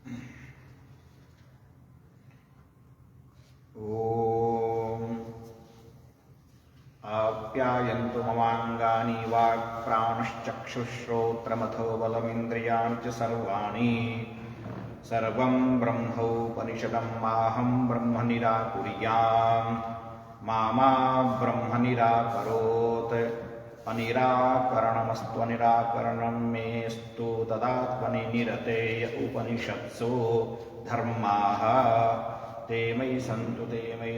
ॐ आप्यायन्तु ममाङ्गानि वाक्प्राणश्चक्षुश्रोत्रमथो बलमिन्द्रियाणि च सर्वाणि सर्वं ब्रह्मोपनिषदं माहं ब्रह्म निराकुर्याम् मा ब्रह्म निराकरोत् अनिराकरणमस्त्वनिराकरणं मेस्तु तदात्मनि निरतेय उपनिषत्सु धर्माः ते मयि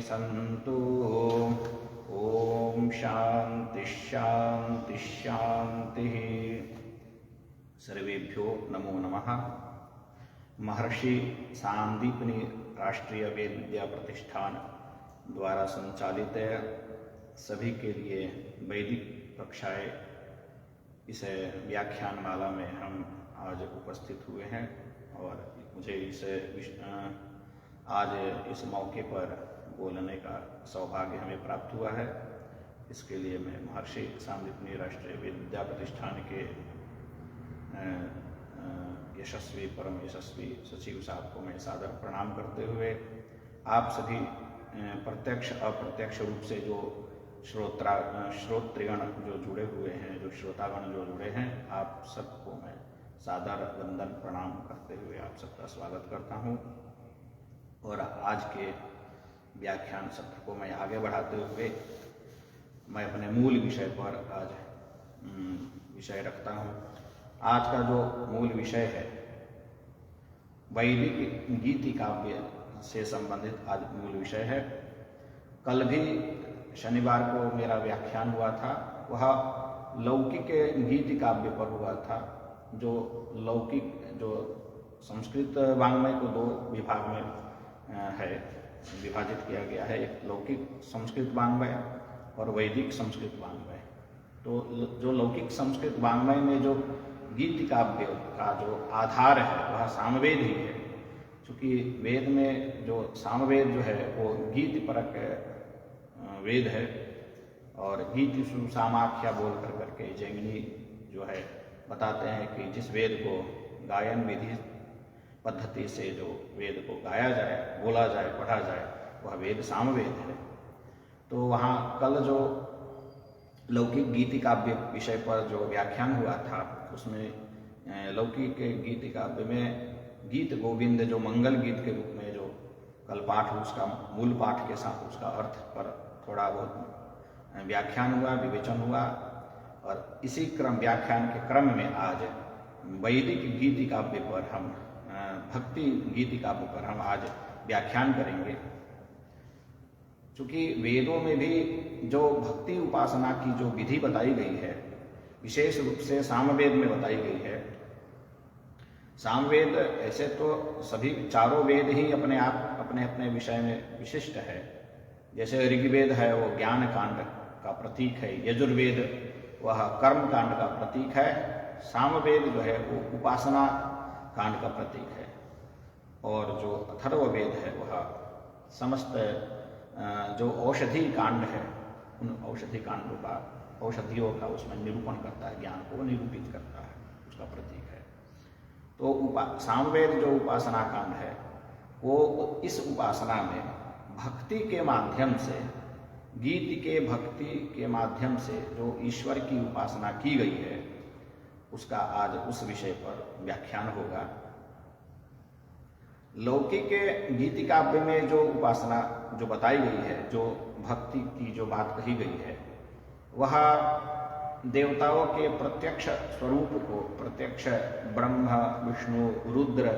सन्तु। ओम शांति शांति शांति। सर्वेभ्यो नमो नमः। महर्षि सांदीपनि राष्ट्रीय वेद विद्या प्रतिष्ठान द्वारा संचालित सभी के लिए वैदिक कक्षाएं इस व्याख्यान माला में हम आज उपस्थित हुए हैं और मुझे आज इस मौके पर बोलने का सौभाग्य हमें प्राप्त हुआ है। इसके लिए मैं महर्षि सांदीपनि राष्ट्रीय वेद विद्या प्रतिष्ठान के परम यशस्वी सचिव साहब को मैं सादर प्रणाम करते हुए आप सभी प्रत्यक्ष अप्रत्यक्ष रूप से जो श्रोतृगण जो जुड़े हुए हैं, जो श्रोतागण जो जुड़े हैं, आप सबको मैं सादर वंदन प्रणाम करते हुए आप सबका स्वागत करता हूँ। और आज के व्याख्यान सत्र को मैं आगे बढ़ाते हुए मैं अपने मूल विषय पर आज विषय रखता हूँ। आज का जो मूल विषय है वैदिक गीति काव्य से संबंधित आज मूल विषय है। कल भी शनिवार को मेरा व्याख्यान हुआ था, वह लौकिक गीति काव्य पर हुआ था। जो लौकिक जो संस्कृत वाङ्मय को दो विभाग में है विभाजित किया गया है, एक लौकिक संस्कृत वाङ्मय और वैदिक संस्कृत वाङ्मय। तो जो लौकिक संस्कृत वाङ्मय में जो गीति काव्य का जो आधार है वह सामवेद ही है। क्योंकि वेद में जो सामवेद जो है वो गीति परक वेद है और गीति सुसामाख्या बोल करके जैमिनी जो है बताते हैं कि जिस वेद को गायन विधि पद्धति से जो वेद को गाया जाए, बोला जाए, पढ़ा जाए, वह वेद सामवेद है। तो वहाँ कल जो लौकिक गीति काव्य विषय पर जो व्याख्यान हुआ था उसमें लौकिक गीति काव्य में गीत गोविंद जो मंगल गीत के रूप में जो कल पाठ उसका मूल पाठ के साथ उसका अर्थ पर थोड़ा बहुत व्याख्यान हुआ, विवेचन हुआ। और इसी व्याख्यान के क्रम में आज वैदिक गीति काव्य पर हम भक्ति गीति काव्य पर हम आज व्याख्यान करेंगे। चूँकि वेदों में भी जो भक्ति उपासना की जो विधि बताई गई है विशेष रूप से सामवेद में बताई गई है। सामवेद ऐसे तो सभी चारों वेद ही अपने आप अपने अपने विषय में विशिष्ट है। जैसे ऋग्वेद है वो ज्ञान कांड का प्रतीक है, यजुर्वेद वह कर्म कांड का प्रतीक है, सामवेद जो है वो उपासना कांड का प्रतीक है। और जो अथर्ववेद है वह समस्त जो औषधि कांड है उन औषधि कांडों का औषधियों का उसमें निरूपण करता है, ज्ञान को निरूपित करता है, उसका प्रतीक है। तो सामवेद जो उपासना कांड है वो इस उपासना में भक्ति के माध्यम से, गीत के भक्ति के माध्यम से जो ईश्वर की उपासना की गई है उसका आज उस विषय पर व्याख्यान होगा। लौकिक गीति काव्य में जो उपासना जो बताई गई है, जो भक्ति की जो बात कही गई है, वह देवताओं के प्रत्यक्ष स्वरूप को, प्रत्यक्ष ब्रह्म विष्णु रुद्र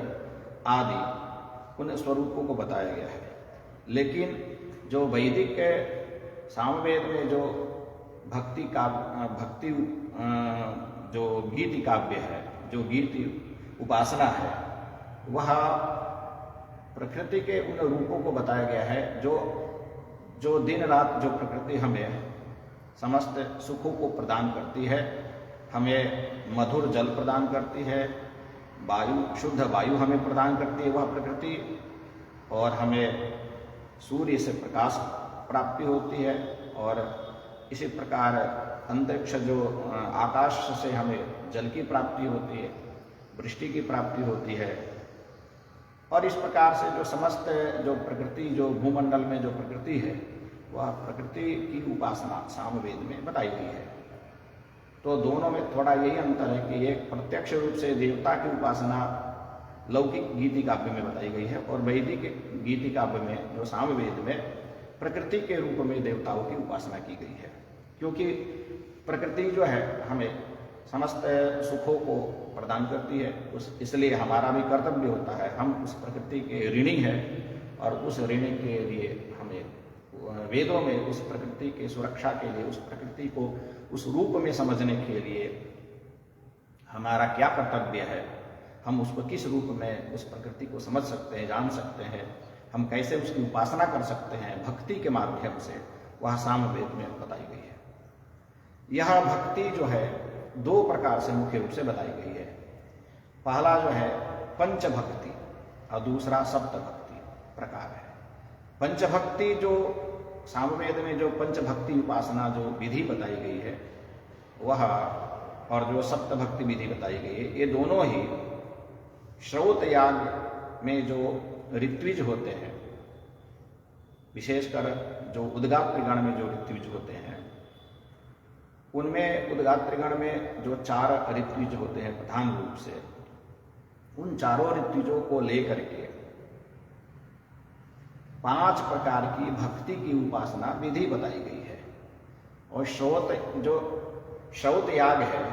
आदि उन स्वरूपों को बताया गया है। लेकिन जो वैदिक सामवेद में जो भक्ति जो गीति काव्य है, जो गीति उपासना है, वह प्रकृति के उन रूपों को बताया गया है जो दिन रात जो प्रकृति हमें समस्त सुखों को प्रदान करती है। हमें मधुर जल प्रदान करती है, वायु, शुद्ध वायु हमें प्रदान करती है वह प्रकृति, और हमें सूर्य से प्रकाश प्राप्ति होती है, और इसी प्रकार अंतरिक्ष जो आकाश से हमें जल की प्राप्ति होती है, वृष्टि की प्राप्ति होती है। और इस प्रकार से जो समस्त जो प्रकृति, जो भूमंडल में जो प्रकृति है, वह प्रकृति की उपासना सामवेद में बताई गई है। तो दोनों में थोड़ा यही अंतर है कि एक प्रत्यक्ष रूप से देवता की उपासना लौकिक गीति काव्य में बताई गई है, और वैदिक गीति काव्य में जो सामवेद में प्रकृति के रूप में देवताओं की उपासना की गई है। क्योंकि प्रकृति जो है हमें समस्त सुखों को प्रदान करती है, इसलिए हमारा भी कर्तव्य होता है, हम उस प्रकृति के ऋणी हैं, और उस ऋणी के लिए हमें वेदों में उस प्रकृति के सुरक्षा के लिए, उस प्रकृति को उस रूप में समझने के लिए हमारा क्या कर्तव्य है, हम उसको किस रूप में उस प्रकृति को समझ सकते हैं, जान सकते हैं, हम कैसे उसकी उपासना कर सकते हैं भक्ति के माध्यम से, वह सामवेद में बताई गई है। यह भक्ति जो है दो प्रकार से मुख्य रूप से बताई गई है। पहला जो है पंचभक्ति और दूसरा सप्तभक्ति प्रकार है। पंचभक्ति जो सामवेद में जो पंचभक्ति उपासना जो विधि बताई गई है वह, और जो सप्तभक्ति विधि बताई गई है, ये दोनों ही श्रौत याग में जो ऋत्विज होते हैं, विशेषकर जो उद्गात्रिगण में जो ऋत्विज होते हैं, उनमें उद्गात्रिगण में जो 4 ऋत्विज होते हैं प्रधान रूप से, उन चारों ऋत्विजों को लेकर के 5 प्रकार की भक्ति की उपासना विधि बताई गई है। और श्रौत याग है,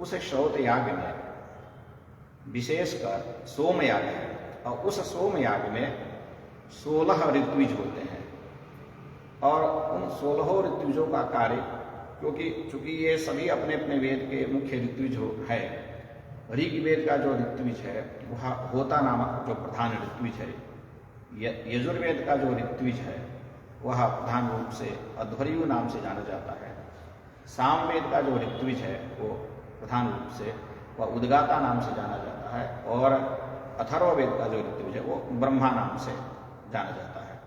उस श्रौत याग में विशेषकर सोम याग है, और उस सोम याग में 16 ऋत्विज होते हैं, और उन 16 ऋत्विजों का कार्य, चूंकि ये सभी अपने अपने वेद के मुख्य ऋत्विज है, ऋग्वेद का जो ऋत्विज है वह होता नामक जो प्रधान ऋत्विज है, यजुर्वेद का जो ऋत्विज है वह प्रधान रूप से अध्वर्यु नाम से जाना जाता है, सामवेद का जो ऋत्विज है वो प्रधान रूप से वह उद्गाता नाम से जाना जाता है, और अथर्ववेद का जो ऋत्विज है वो ब्रह्मा नाम से जाना जाता है।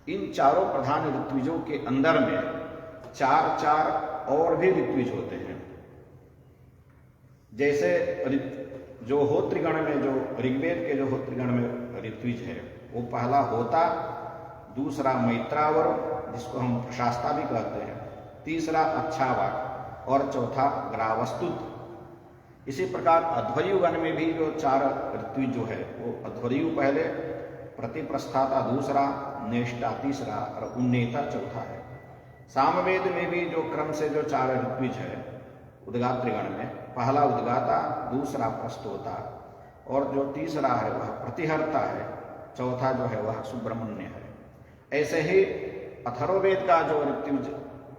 इन चारों प्रधान ऋत्विजों के अंदर में 4 और भी ऋत्विज होते हैं। जैसे जो होत्रिगण में, जो ऋग्वेद के जो होत्रिगण में ऋत्विज है, वो पहला होता, दूसरा मैत्रावर जिसको हम प्रशास्ता भी कहते हैं, तीसरा अच्छावाक, और चौथा ग्रावस्तुत। इसी प्रकार अध्वर्युगण में भी जो 4 ऋत्विज जो है वो अध्वर्यु पहले, प्रतिप्रस्थाता दूसरा, नेष्टा तीसरा और उन्नेता चौथा है। सामवेद में भी जो क्रम से जो 4 ऋत्विज है उद्गात्रिगण में, पहला उद्गाता, दूसरा प्रस्तोता, और जो तीसरा है वह प्रतिहर्ता है, चौथा जो है वह सुब्रह्मण्य है। ऐसे ही अथर्ववेद का जो ऋत्विज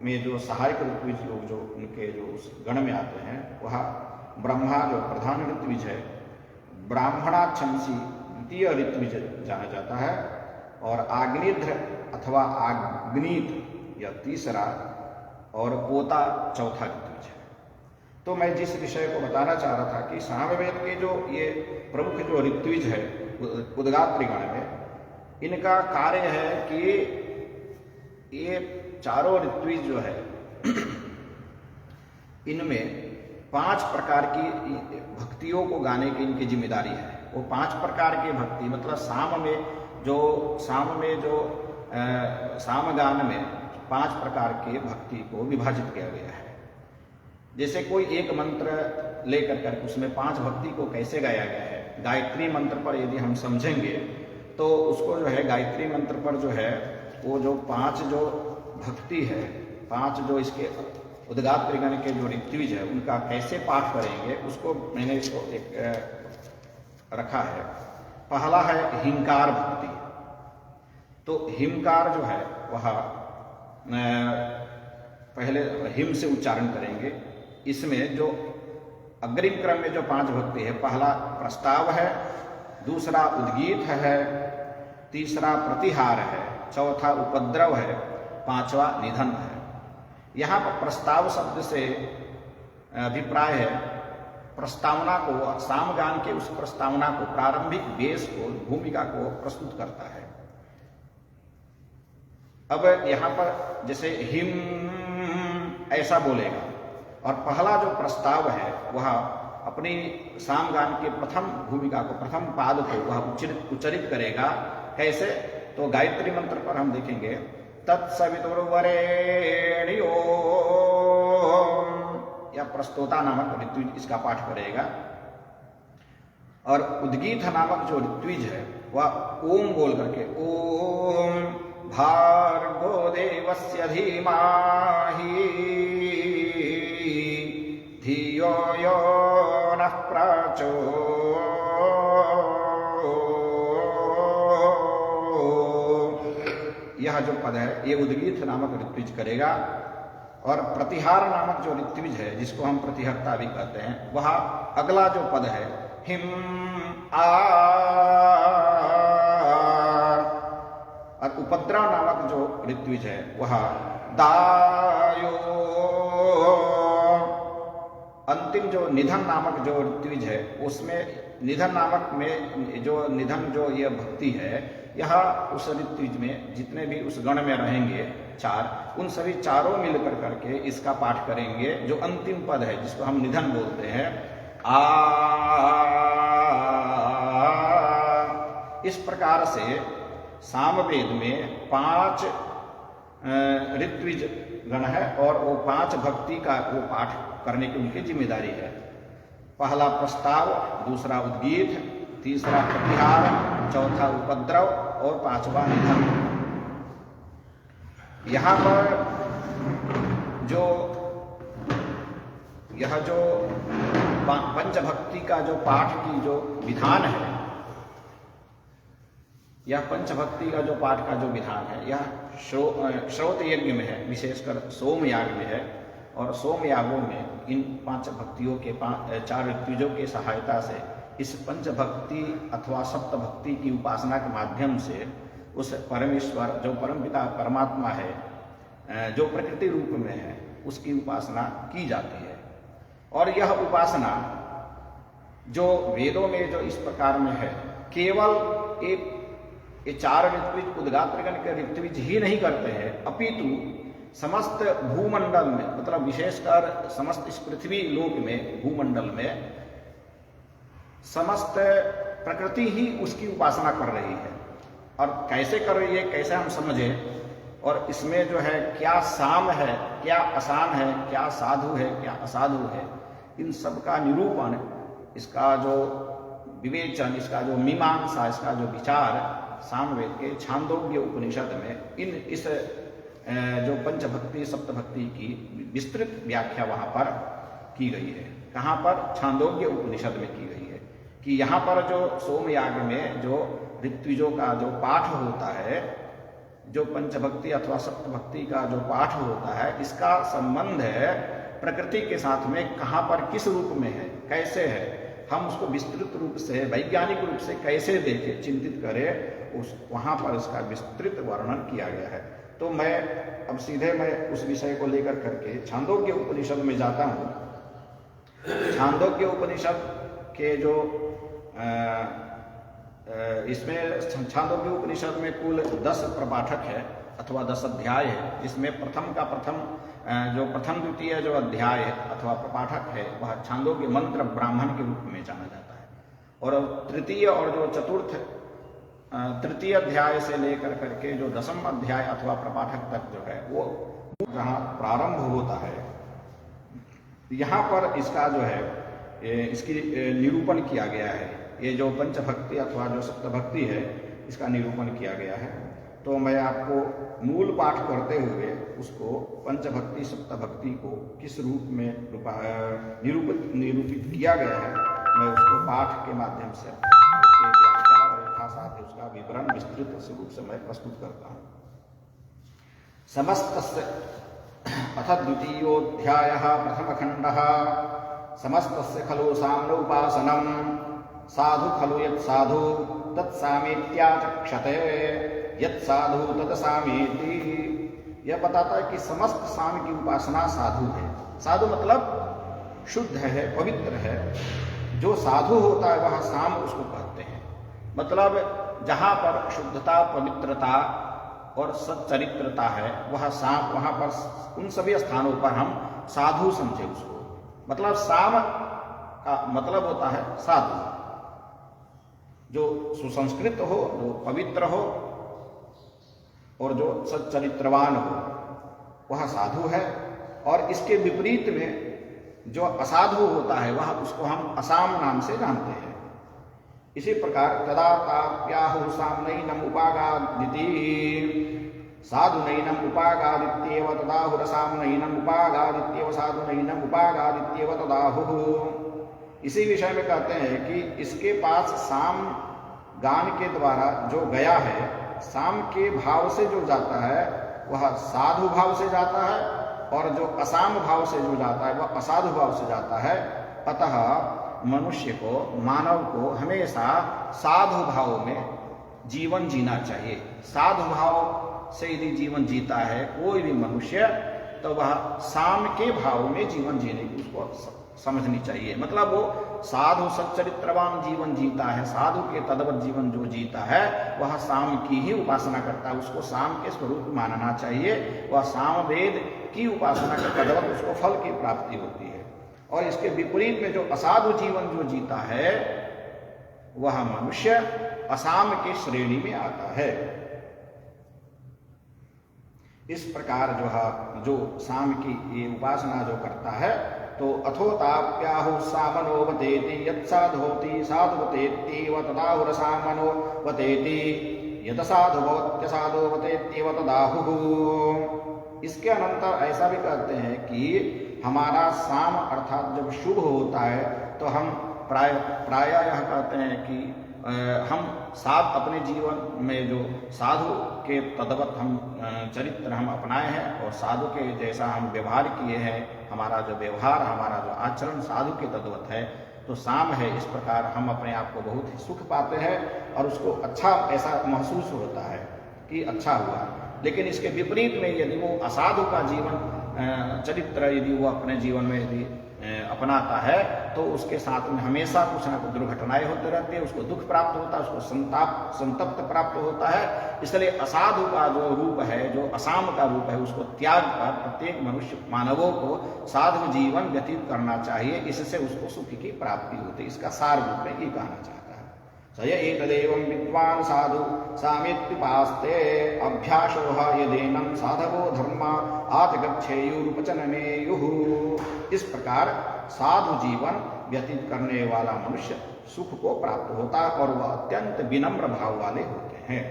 में जो सहायक ऋत्विज लोग जो उनके जो उस गण में आते हैं, वह ब्रह्मा जो प्रधान ऋत्विज है, ब्राह्मणाच्छंसी द्वितीय ऋत्विज जाना जाता है, और आग्निध्र अथवा आग्नीत यह तीसरा, और पोता चौथा ऋत्विज है। तो मैं जिस विषय को बताना चाह रहा था कि सामवेद के जो ये प्रमुख जो ऋत्विज है उद्गात्रिगण में, इनका कार्य है कि ये चारों ऋत्विज जो है इनमें 5 प्रकार की भक्तियों को गाने की इनकी जिम्मेदारी है। वो 5 प्रकार की भक्ति, मतलब साम में जो सामगान में 5 प्रकार के भक्ति को विभाजित किया गया है। जैसे कोई एक मंत्र लेकर कर उसमें 5 भक्ति को कैसे गाया गया है, गायत्री मंत्र पर यदि हम समझेंगे तो उसको जो है गायत्री मंत्र पर जो है वो जो 5 जो भक्ति है, 5 जो इसके उद्गात्रिगण के जो ऋत्विज है उनका कैसे पाठ करेंगे, उसको मैंने इसको एक रखा है। पहला है हिंकार भक्ति। तो हिमकार जो है वह पहले हिम से उच्चारण करेंगे। इसमें जो अग्रिम क्रम में जो 5 भक्ति है, पहला प्रस्ताव है, दूसरा उद्गीत है, तीसरा प्रतिहार है, चौथा उपद्रव है, 5वां निधन है। यहाँ पर प्रस्ताव शब्द से अभिप्राय है प्रस्तावना को, सामगान के उस प्रस्तावना को, प्रारंभिक बेस को, भूमिका को प्रस्तुत करता है। अब यहाँ पर जैसे हिम ऐसा बोलेगा, और पहला जो प्रस्ताव है वह अपनी सामगान के प्रथम भूमिका को, प्रथम पाद को वह उच्चरित करेगा। कैसे? तो गायत्री मंत्र पर हम देखेंगे, तत्सवितुर्वरेण्यो, या प्रस्तोता नामक ऋत्विज इसका पाठ करेगा। और उद्गीत नामक जो ऋत्विज है वह ओम बोल करके, ओम भार्गो देवस्य धीमहि धियो यो नः यह जो पद है ये उद्गीत नामक ऋत्विज करेगा। और प्रतिहार नामक जो ऋत्विज है, जिसको हम प्रतिहर्ता भी कहते हैं, वह अगला जो पद है हिम आ, और उपद्रव नामक जो ऋत्विज है वह दायो, अंतिम जो निधन नामक जो ऋत्विज है उसमें निधन नामक में जो निधन जो यह भक्ति है, यह उस ऋत्विज में जितने भी उस गण में रहेंगे चार, उन सभी चारों मिलकर करके इसका पाठ करेंगे। जो अंतिम पद है जिसको हम निधन बोलते हैं, आ, इस प्रकार से सामवेद में 5 ऋत्विज गण है और वो 5 भक्ति का वो पाठ करने की उनकी जिम्मेदारी है। पहला प्रस्ताव, दूसरा उद्गीत, तीसरा प्रतिहार, चौथा उपद्रव और 5वां निधन। यहाँ पर यह जो पंचभक्ति का जो पाठ की जो विधान है, यह पंचभक्ति का जो पाठ का जो विधान है, यह श्रोत यज्ञ में है, विशेषकर सोम याग में है। और सोम यागों में इन 5 भक्तियों के 4 ऋत्विजों के सहायता से इस पंचभक्ति अथवा सप्तभक्ति की उपासना के माध्यम से उस परमेश्वर जो परमपिता परमात्मा है, जो प्रकृति रूप में है, उसकी उपासना की जाती है। और यह उपासना जो वेदों में जो इस प्रकार में है, केवल ये 4 ऋत्विज उद्गात्रगण के ऋत्विज ही नहीं करते हैं, अपितु समस्त भूमंडल में, मतलब विशेषकर समस्त इस पृथ्वी लोक में, भूमंडल में समस्त प्रकृति ही उसकी उपासना कर रही है। और कैसे कर रही है, कैसे हम समझें, और इसमें जो है क्या साम है, क्या असाम है, क्या साधु है, क्या असाधु है, इन सब का निरूपण, इसका जो विवेचन, इसका जो मीमांसा, इसका जो विचार सामवेद के छांदोग्य उपनिषद में इस जो पंचभक्ति सप्तभक्ति की विस्तृत व्याख्या वहां पर की गई है। कहाँ पर? छांदोग्य उपनिषद में की गई है कि यहाँ पर जो सोमयाग में जो ऋत्विजों का जो पाठ होता है, जो पंचभक्ति अथवा सप्तभक्ति का जो पाठ होता है, इसका संबंध है प्रकृति के साथ में, कहाँ पर किस रूप में है, कैसे है, हम उसको विस्तृत रूप से वैज्ञानिक रूप से कैसे देखें, चिंतित करें, वहां पर इसका विस्तृत वर्णन किया गया है। तो अब सीधे मैं उस विषय को लेकर करके छांदोग्य उपनिषद में जाता हूँ। छांदोग्य उपनिषद के जो इसमें छांदोग्य उपनिषद में कुल 10 प्रपाठक है अथवा 10 अध्याय है। इसमें प्रथम जो प्रथम द्वितीय जो अध्याय है अथवा प्रपाठक है वह छांदोग्य मंत्र ब्राह्मण के रूप में जाना जाता है। और तृतीय और जो चतुर्थ तृतीय अध्याय से लेकर करके जो 10वां अध्याय अथवा प्रपाठक तक जो है वो जहाँ प्रारंभ होता है, यहाँ पर इसका जो है इसकी निरूपण किया गया है। ये जो पंचभक्ति अथवा जो सप्तभक्ति है इसका निरूपण किया गया है। तो मैं आपको मूल पाठ करते हुए उसको पंचभक्ति सप्तभक्ति को किस रूप में निरूपित किया गया है, मैं उसको पाठ के माध्यम से उसके व्याख्या और यथासाथ उसका विवरण विस्तृत रूप से मैं प्रस्तुत करता हूँ। समस्तस्य अथ द्वितीयोऽध्यायः प्रथमखण्डः समस्तस्य खलु साम्योपासनं साधु खलु यत्साधु तत्सामीत्याचक्षते यत्साधु तत्सामीति। यह बताता है कि समस्त साम की उपासना साधु है। साधु मतलब शुद्ध है, पवित्र है। जो साधु होता है वह साम उसको कहते हैं। मतलब जहाँ पर शुद्धता, पवित्रता और सच्चरित्रता है वह साम, वहाँ पर उन सभी स्थानों पर हम साधु समझे उसको। मतलब साम का मतलब होता है साधु, जो सुसंस्कृत हो, जो पवित्र हो और जो सच्चरित्रवान हो, वह साधु है। और इसके विपरीत में जो असाधु होता है वह उसको हम असाम नाम से जानते हैं। इसी प्रकार तदा ताप्याहु साम्नैनम उपागादिति साधुनैनम उपागादित्येव तदाहुरसाम्नैनम उपागादित्येव साधुनैनम उपागादित्येव तदाहुः। इसी विषय में कहते हैं कि इसके पास साम गान के द्वारा जो गया है, साम के भाव से जो जाता है वह साधु भाव से जाता है, और जो असाम भाव से जो जाता है वह असाधु भाव से जाता है। अतः मनुष्य को, मानव को हमेशा साधु भाव में जीवन जीना चाहिए। साधु भाव से यदि जीवन जीता है कोई भी मनुष्य, तो वह साम के भाव में जीवन जीने की उसको समझनी चाहिए। मतलब वो साधु सच्चरित्रवान जीवन जीता है, साधु के तद्वत जीवन जो जीता है वह साम की ही उपासना करता है, उसको साम के स्वरूप मानना चाहिए। वह साम वेद की उपासना के तद्वत उसको फल की प्राप्ति होती है। और इसके विपरीत में जो असाधु जीवन जो जीता है वह मनुष्य असाम के श्रेणी में आता है। इस प्रकार जो साम की ये उपासना जो करता है, तो अथोताप्याहु सामनोवतेति यत्साधोति साधुवतेत्येव तदाहुरसामनोवतेति यतसाधुवत्यसाधुवतेत्येव तदाहुः। इसके अनंतर ऐसा भी कहते हैं कि हमारा साम अर्थात जब शुभ होता है तो हम प्रायः यह कहते हैं कि हम साध अपने जीवन में जो साधु के तद्वत हम चरित्र हम अपनाए हैं और साधु के जैसा हम व्यवहार किए हैं, हमारा जो व्यवहार, हमारा जो आचरण साधु के तद्वत है, तो साम है। इस प्रकार हम अपने आप को बहुत ही सुख पाते हैं और उसको अच्छा ऐसा महसूस होता है कि अच्छा हुआ। लेकिन इसके विपरीत में यदि वो असाधु का जीवन चरित्र यदि वो अपने जीवन में यदि अपनाता है, तो उसके साथ में हमेशा कुछ ना कुछ दुर्घटनाएं होते रहती है, उसको दुख प्राप्त होता है, उसको संतप्त प्राप्त होता है। इसलिए असाधु का जो रूप है, जो असाम का रूप है, उसको त्याग कर प्रत्येक मनुष्य मानवों को साधु जीवन व्यतीत करना चाहिए। इससे उसको सुख की प्राप्ति होती है। इसका सार रूप में ये कहना चाहता है। स एतदेवं विद्वान् साधु सामेत्युपास्ते अभ्यासोह यदेनं साधवो धर्मा आत्गच्छेयुरुपचनमेयुः। इस प्रकार साधु जीवन व्यतीत करने वाला मनुष्य सुख को प्राप्त होता है और वह अत्यंत विनम्र भाव वाले होते हैं।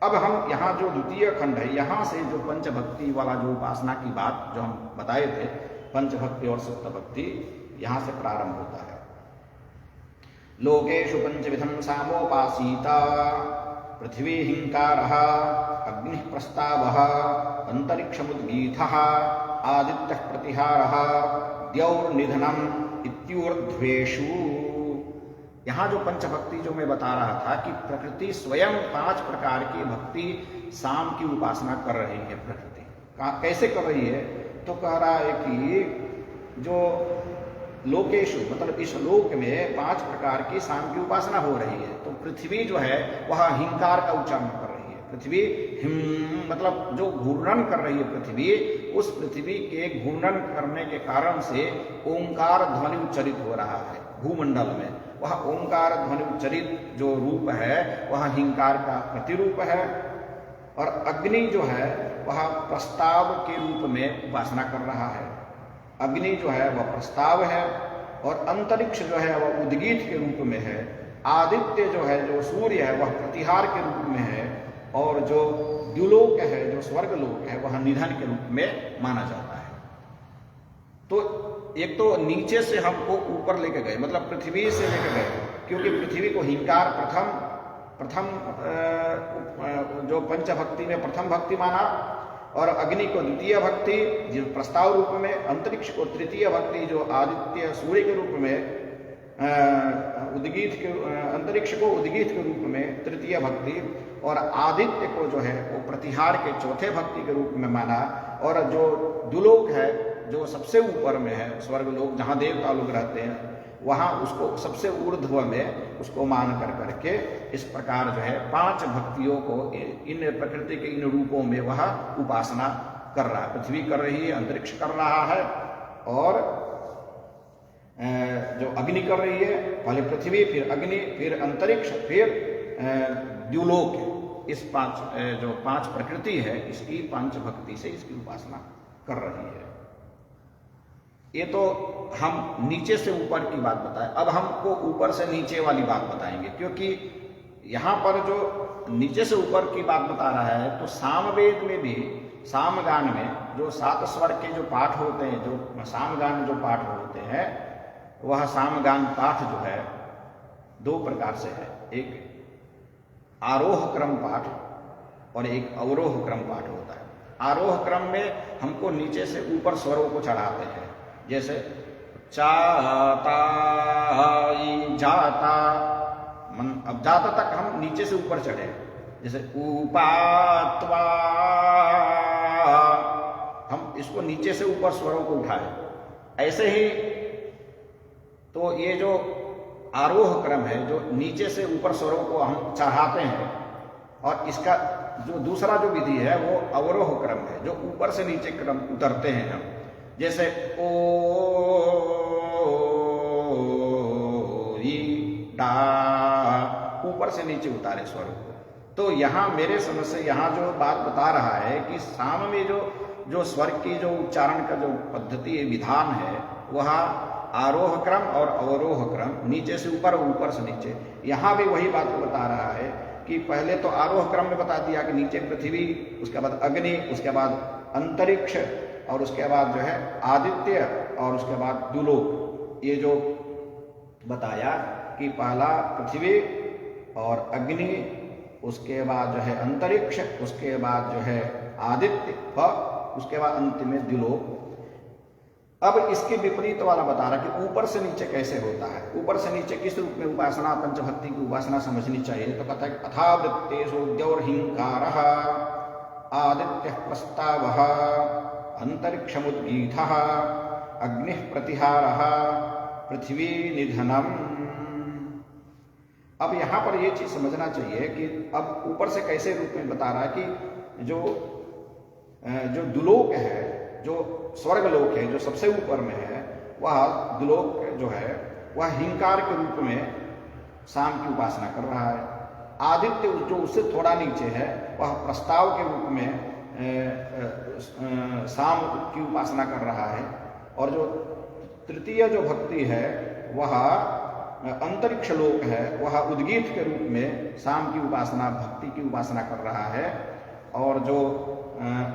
अब हम यहाँ जो द्वितीय खंड है, यहाँ से जो पंचभक्ति वाला जो उपासना की बात जो हम बताए थे, पंचभक्ति और सप्तभक्ति, यहाँ से प्रारंभ होता है। लोकेषु पंचविधं सामोपासीता पृथ्वी हिंकारः अग्निः प्रस्तावः अंतरिक्षमुद्गीतः आदित्यः प्रतिहारः द्यौर्निधनम् इत्यूर्ध्वेषु। यहाँ जो पंचभक्ति जो मैं बता रहा था कि प्रकृति स्वयं 5 प्रकार की भक्ति साम की उपासना कर रही है। प्रकृति कैसे कर रही है? तो कह रहा है कि जो लोकेशु मतलब इस लोक में 5 प्रकार की साम की उपासना हो रही है। तो पृथ्वी जो है वह हिंकार का उच्चारण कर रही है। पृथ्वी हिम मतलब जो घूर्णन कर रही है पृथ्वी, उस पृथ्वी के घूर्णन करने के कारण से ओंकार ध्वनि उच्चरित हो रहा है भूमंडल में। वह ओंकार ध्वनि उच्चरित जो रूप है वह हिंकार का प्रतिरूप है। और अग्नि जो है वह प्रस्ताव के रूप में उपासना कर रहा है। अग्नि जो है वह प्रस्ताव है और अंतरिक्ष जो है वह उद्गीत के रूप में है। आदित्य जो है, जो सूर्य है, वह प्रतिहार के रूप में है। और जो द्युलोक है, जो स्वर्गलोक है, वह निधन के रूप में माना जाता है। तो एक तो नीचे से हमको ऊपर लेके गए, मतलब पृथ्वी से लेके गए, क्योंकि पृथ्वी को हिंकार प्रथम जो पंचभक्ति में प्रथम भक्ति माना, और अग्नि को द्वितीय भक्ति जो प्रस्ताव रूप में, अंतरिक्ष को तृतीय भक्ति जो आदित्य सूर्य के रूप में, अंतरिक्ष को उद्गीत के रूप में तृतीय भक्ति, और आदित्य को जो है वो प्रतिहार के चौथे भक्ति के रूप में माना। और जो दुलोक है, जो सबसे ऊपर में है, स्वर्गलोक जहाँ देवता लोग रहते हैं, वहाँ उसको सबसे ऊर्ध्व में उसको मान कर करके इस प्रकार जो है 5 भक्तियों को इन प्रकृति के इन रूपों में वह उपासना कर रहा है। पृथ्वी कर रही है, अंतरिक्ष कर रहा है, और जो अग्नि कर रही है, पहले पृथ्वी, फिर अग्नि, फिर अंतरिक्ष, फिर द्युलोक, इस जो पांच प्रकृति है इसकी पंच भक्ति से इसकी उपासना कर रही है। ये तो हम नीचे से ऊपर की बात बताएं। अब हमको ऊपर से नीचे वाली बात बताएंगे, क्योंकि यहाँ पर जो नीचे से ऊपर की बात बता रहा है, तो सामवेद में भी, सामगान में जो 7 स्वर के जो पाठ होते हैं, जो सामगान में जो पाठ होते हैं, वह सामगान पाठ जो है 2 प्रकार से है। एक आरोह क्रम पाठ और एक अवरोह क्रम पाठ होता है। आरोह क्रम में हमको नीचे से ऊपर स्वरों को चढ़ाते हैं, जैसे चाता, जाता, अब जाता तक हम नीचे से ऊपर चढ़े, जैसे उपात्वा, हम इसको नीचे से ऊपर स्वरों को उठाए। ऐसे ही तो ये जो आरोह क्रम है, जो नीचे से ऊपर स्वरों को हम चढ़ाते हैं, और इसका जो दूसरा जो विधि है वो अवरोह क्रम है, जो ऊपर से नीचे क्रम उतरते हैं हम, जैसे ओ डा, ऊपर से नीचे उतारे स्वरों को। तो यहाँ मेरे समझ से यहाँ जो बात बता रहा है कि साम में जो स्वर की जो उच्चारण का जो पद्धति विधान है, वह आरोह क्रम और अवरोह क्रम, नीचे से ऊपर और ऊपर से नीचे। यहाँ भी वही बात को बता रहा है कि पहले तो आरोह क्रम में बता दिया कि नीचे पृथ्वी, उसके बाद अग्नि, उसके बाद अंतरिक्ष, और उसके बाद जो है आदित्य, और उसके बाद द्युलोक। ये जो बताया कि पहला पृथ्वी और अग्नि, उसके बाद जो है अंतरिक्ष, उसके बाद जो है आदित्य, उसके बाद अंत में द्युलोक। अब इसके विपरीत वाला बता रहा कि ऊपर से नीचे कैसे होता है। ऊपर से नीचे किस रूप में उपासना, पंचभक्ति की उपासना समझनी चाहिए। तो कहता है अथावृत्तेषु द्यौर्हिंकारः आदित्य प्रस्ताव, अंतरिक्षमुद्गीत, अग्नि प्रतिहारः, पृथ्वी निधनम। अब यहां पर यह चीज समझना चाहिए कि अब ऊपर से कैसे रूप में बता रहा है कि जो द्युलोक है, जो स्वर्गलोक है, जो सबसे ऊपर में है, वह द्युलोक जो है वह हिंकार के रूप में शाम की उपासना कर रहा है। आदित्य जो उससे थोड़ा नीचे है, वह प्रस्ताव के रूप में शाम की उपासना कर रहा है। और जो तृतीय जो भक्ति है, वह अंतरिक्ष लोक है, वह उद्गीत के रूप में शाम की उपासना, भक्ति की उपासना कर रहा है। और जो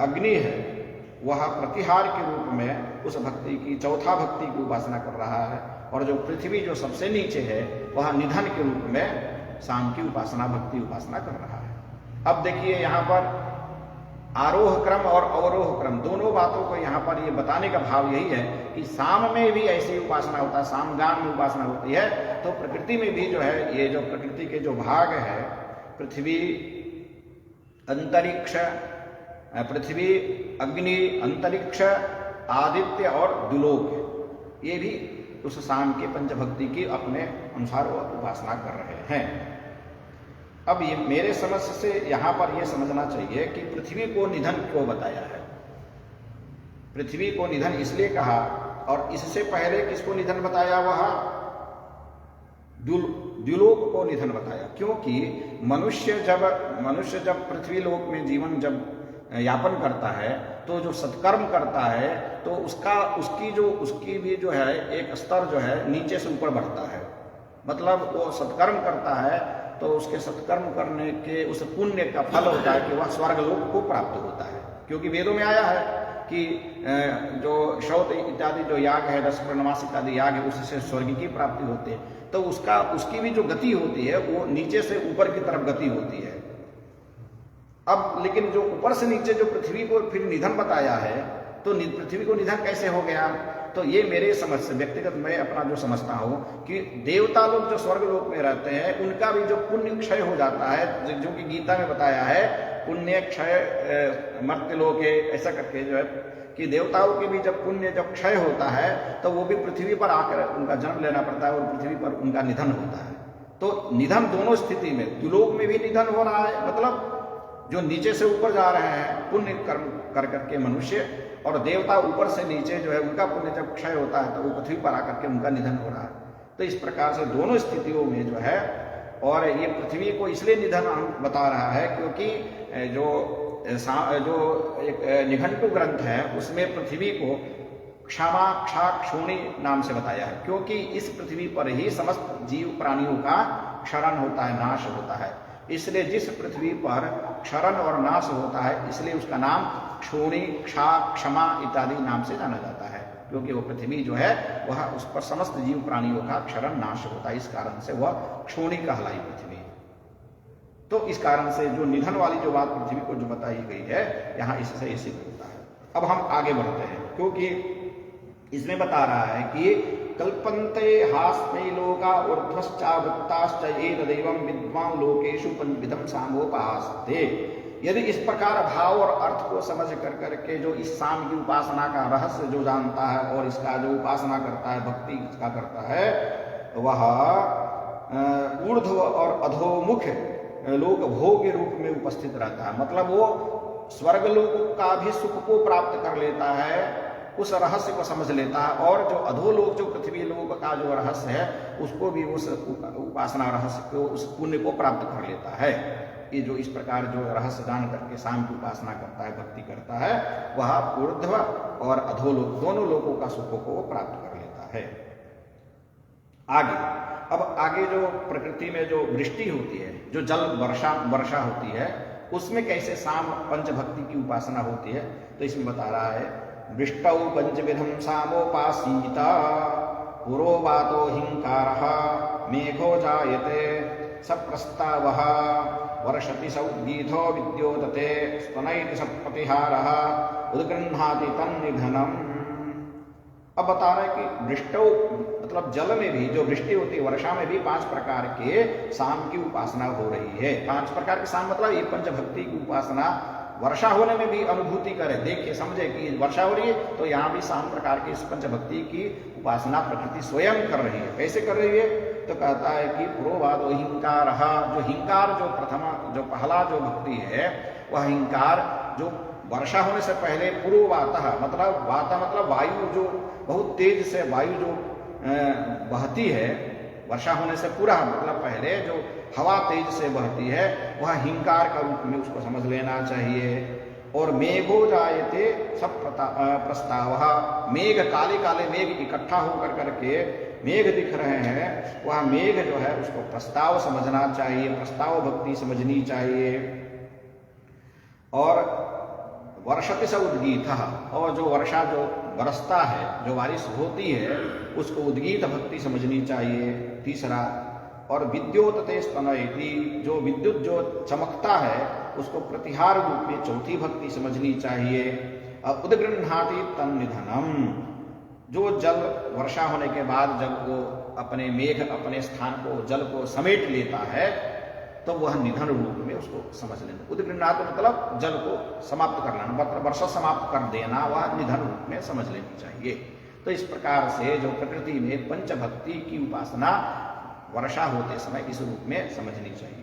अग्नि है, वह प्रतिहार के रूप में उस भक्ति की, चौथा भक्ति की उपासना कर रहा है। और जो पृथ्वी जो सबसे नीचे है, वह निधन के रूप में शाम की उपासना, भक्ति उपासना कर रहा है। अब देखिए यहाँ पर आरोह क्रम और अवरोह क्रम दोनों बातों को यहाँ पर ये बताने का भाव यही है कि शाम में भी ऐसी उपासना होता है, सामगान में उपासना होती है। तो प्रकृति में भी जो है, ये जो प्रकृति के जो भाग है, पृथ्वी, अंतरिक्ष, पृथ्वी, अग्नि, अंतरिक्ष, आदित्य और द्युलोक, ये भी उस शाम के पंचभक्ति की अपने अनुसार उपासना कर रहे हैं। अब ये मेरे समझ से यहाँ पर यह समझना चाहिए कि पृथ्वी को निधन क्यों बताया है। पृथ्वी को निधन इसलिए कहा, और इससे पहले किसको निधन बताया, वह द्युलोक को निधन बताया। क्योंकि मनुष्य जब पृथ्वी लोक में जीवन जब यापन करता है, तो जो सत्कर्म करता है, तो उसकी भी जो है एक स्तर जो है नीचे से ऊपर बढ़ता है। मतलब वो सत्कर्म करता है तो उसके सत्कर्म करने के उस पुण्य का फल होता है कि वह स्वर्गलोक को प्राप्त होता है। क्योंकि वेदों में आया है कि जो शौत इत्यादि जो याग है, 10 प्रणवास इत्यादि याग है, उससे स्वर्ग की प्राप्ति होती है। तो उसकी भी जो गति होती है वो नीचे से ऊपर की तरफ गति होती है। अब लेकिन जो ऊपर से नीचे जो पृथ्वी को फिर निधन बताया है, तो पृथ्वी को निधन कैसे हो गया। तो ये मेरे समझ से, व्यक्तिगत मैं अपना जो समझता हूँ कि देवता लोग जो स्वर्ग लोक में रहते हैं, उनका भी जो पुण्य क्षय हो जाता है, जो कि गीता में बताया है, पुण्य क्षय मर्त्य लोक है, ऐसा करके जो है कि देवताओं के भी जब पुण्य जब क्षय होता है, तो वो भी पृथ्वी पर आकर उनका जन्म लेना पड़ता है और पृथ्वी पर उनका निधन होता है। तो निधन दोनों स्थिति में, द्युलोक में भी निधन हो रहा है, मतलब जो नीचे से ऊपर जा रहे हैं पुण्य कर्म कर करके मनुष्य, और देवता ऊपर से नीचे जो है उनका पुण्य जब क्षय होता है तो वो पृथ्वी पर आकर के उनका निधन हो रहा है। तो इस प्रकार से दोनों स्थितियों में जो है, और ये पृथ्वी को इसलिए निधन हम बता रहा है क्योंकि जो एक निघंटु ग्रंथ है उसमें पृथ्वी को क्षमाक्षा क्षोणी नाम से बताया है, क्योंकि इस पृथ्वी पर ही समस्त जीव प्राणियों का क्षरण होता है, नाश होता है। इसलिए जिस पृथ्वी पर क्षरण और नाश होता है इसलिए उसका नाम क्षोणीक्षा क्षमा इत्यादि नाम से जाना जाता है, क्योंकि वो पृथ्वी जो है वह उस पर समस्त जीव प्राणियों का क्षरण नाश होता है, इस कारण से वह क्षोणी कहलाई पृथ्वी। तो इस कारण से जो निधन वाली जो बात पृथ्वी को जो बताई गई है यहाँ इससे ये सिद्ध होता है। अब हम आगे बढ़ते हैं, क्योंकि इसमें बता रहा है कि कल्पन्ते हास्मै लोका ऊर्ध्वश्चावृत्ताश्च एतदेवं विद्वान् लोकेषु पंचविधं सामोपास्ते। यदि इस प्रकार भाव और अर्थ को समझ कर करके जो इस साम की उपासना का रहस्य जो जानता है और इसका जो उपासना करता है, भक्ति इसका करता है, वह ऊर्ध्व और अधोमुख लोक भोग के रूप में उपस्थित रहता है। मतलब वो स्वर्ग लोक का भी सुख को प्राप्त कर लेता है, उस रहस्य को समझ लेता है, और जो अधोलोक जो पृथ्वी लोक का जो रहस्य है उसको भी उस उपासना रहस्य को, उस पुण्य को प्राप्त कर लेता है। ये जो इस प्रकार जो रहस्य जान करके शाम की उपासना करता है, भक्ति करता है, वह ऊर्ध्व और अधोलोक दोनों लोकों का सुखों को वो प्राप्त कर लेता है। आगे जो प्रकृति में जो वृष्टि होती है, जो जल वर्षा होती है, उसमें कैसे साम पंचभक्ति की उपासना होती है, तो इसमें बता रहा है वृष्टौ पंचविधं सामोपासीता पुरोवातो हिंकारः मेघो जायते सप्रस्तावः वर्षति सौद्गीधो विद्योतते स्तनैति सप्रतिहारः उद्गृह्णाति तन्निधनम्। अब बता रहे कि वृष्टौ मतलब जल में भी जो वृष्टि होती है, वर्षा में भी 5 प्रकार के साम की उपासना हो रही है। 5 प्रकार के साम मतलब ये पंचभक्ति की उपासना वर्षा होने में भी अनुभूति करे, देखे समझे कि वर्षा हो रही है, तो यहाँ भी 7 प्रकार की इस पंचभक्ति की उपासना प्रकृति स्वयं कर रही है। कैसे कर रही है, तो कहता है कि पुरोवादो हिंकार, जो हिंकार जो जो पहला जो भक्ति है, वह हिंकार जो वर्षा होने से पहले पुरोवाता मतलब वाता मतलब वायु जो बहुत तेज से वायु जो बहती है, वर्षा होने से पूरा मतलब पहले जो हवा तेज से बहती है वह हिंकार का रूप में उसको समझ लेना चाहिए। और मेघो जायते सब प्रस्ताव, मेघ काले काले मेघ इकट्ठा होकर करके मेघ दिख रहे हैं, वह मेघ जो है उसको प्रस्ताव समझना चाहिए, प्रस्ताव भक्ति समझनी चाहिए। और वर्षति स उद्गीतः, और जो वर्षा जो बरसता है, जो बारिश होती है, उसको उद्गीत भक्ति समझनी चाहिए। तीसरा, और विद्योतते स्तनयति, जो विद्युत जो चमकता है उसको प्रतिहार रूप में चौथी भक्ति समझनी चाहिए। और उद्गृह्णाति तन्निधनम, जो जल वर्षा होने के बाद जब वो अपने मेघ अपने स्थान को जल को समेट लेता है तो वह निधन रूप में उसको समझ लेना। उद्गृह्णाति मतलब जल को समाप्त कर लेना, मतलब वर्षा समाप्त कर देना, वह निधन रूप में समझ लेनी चाहिए। तो इस प्रकार से जो प्रकृति में पंचभक्ति की उपासना वर्षा होते समय इस रूप में समझनी चाहिए।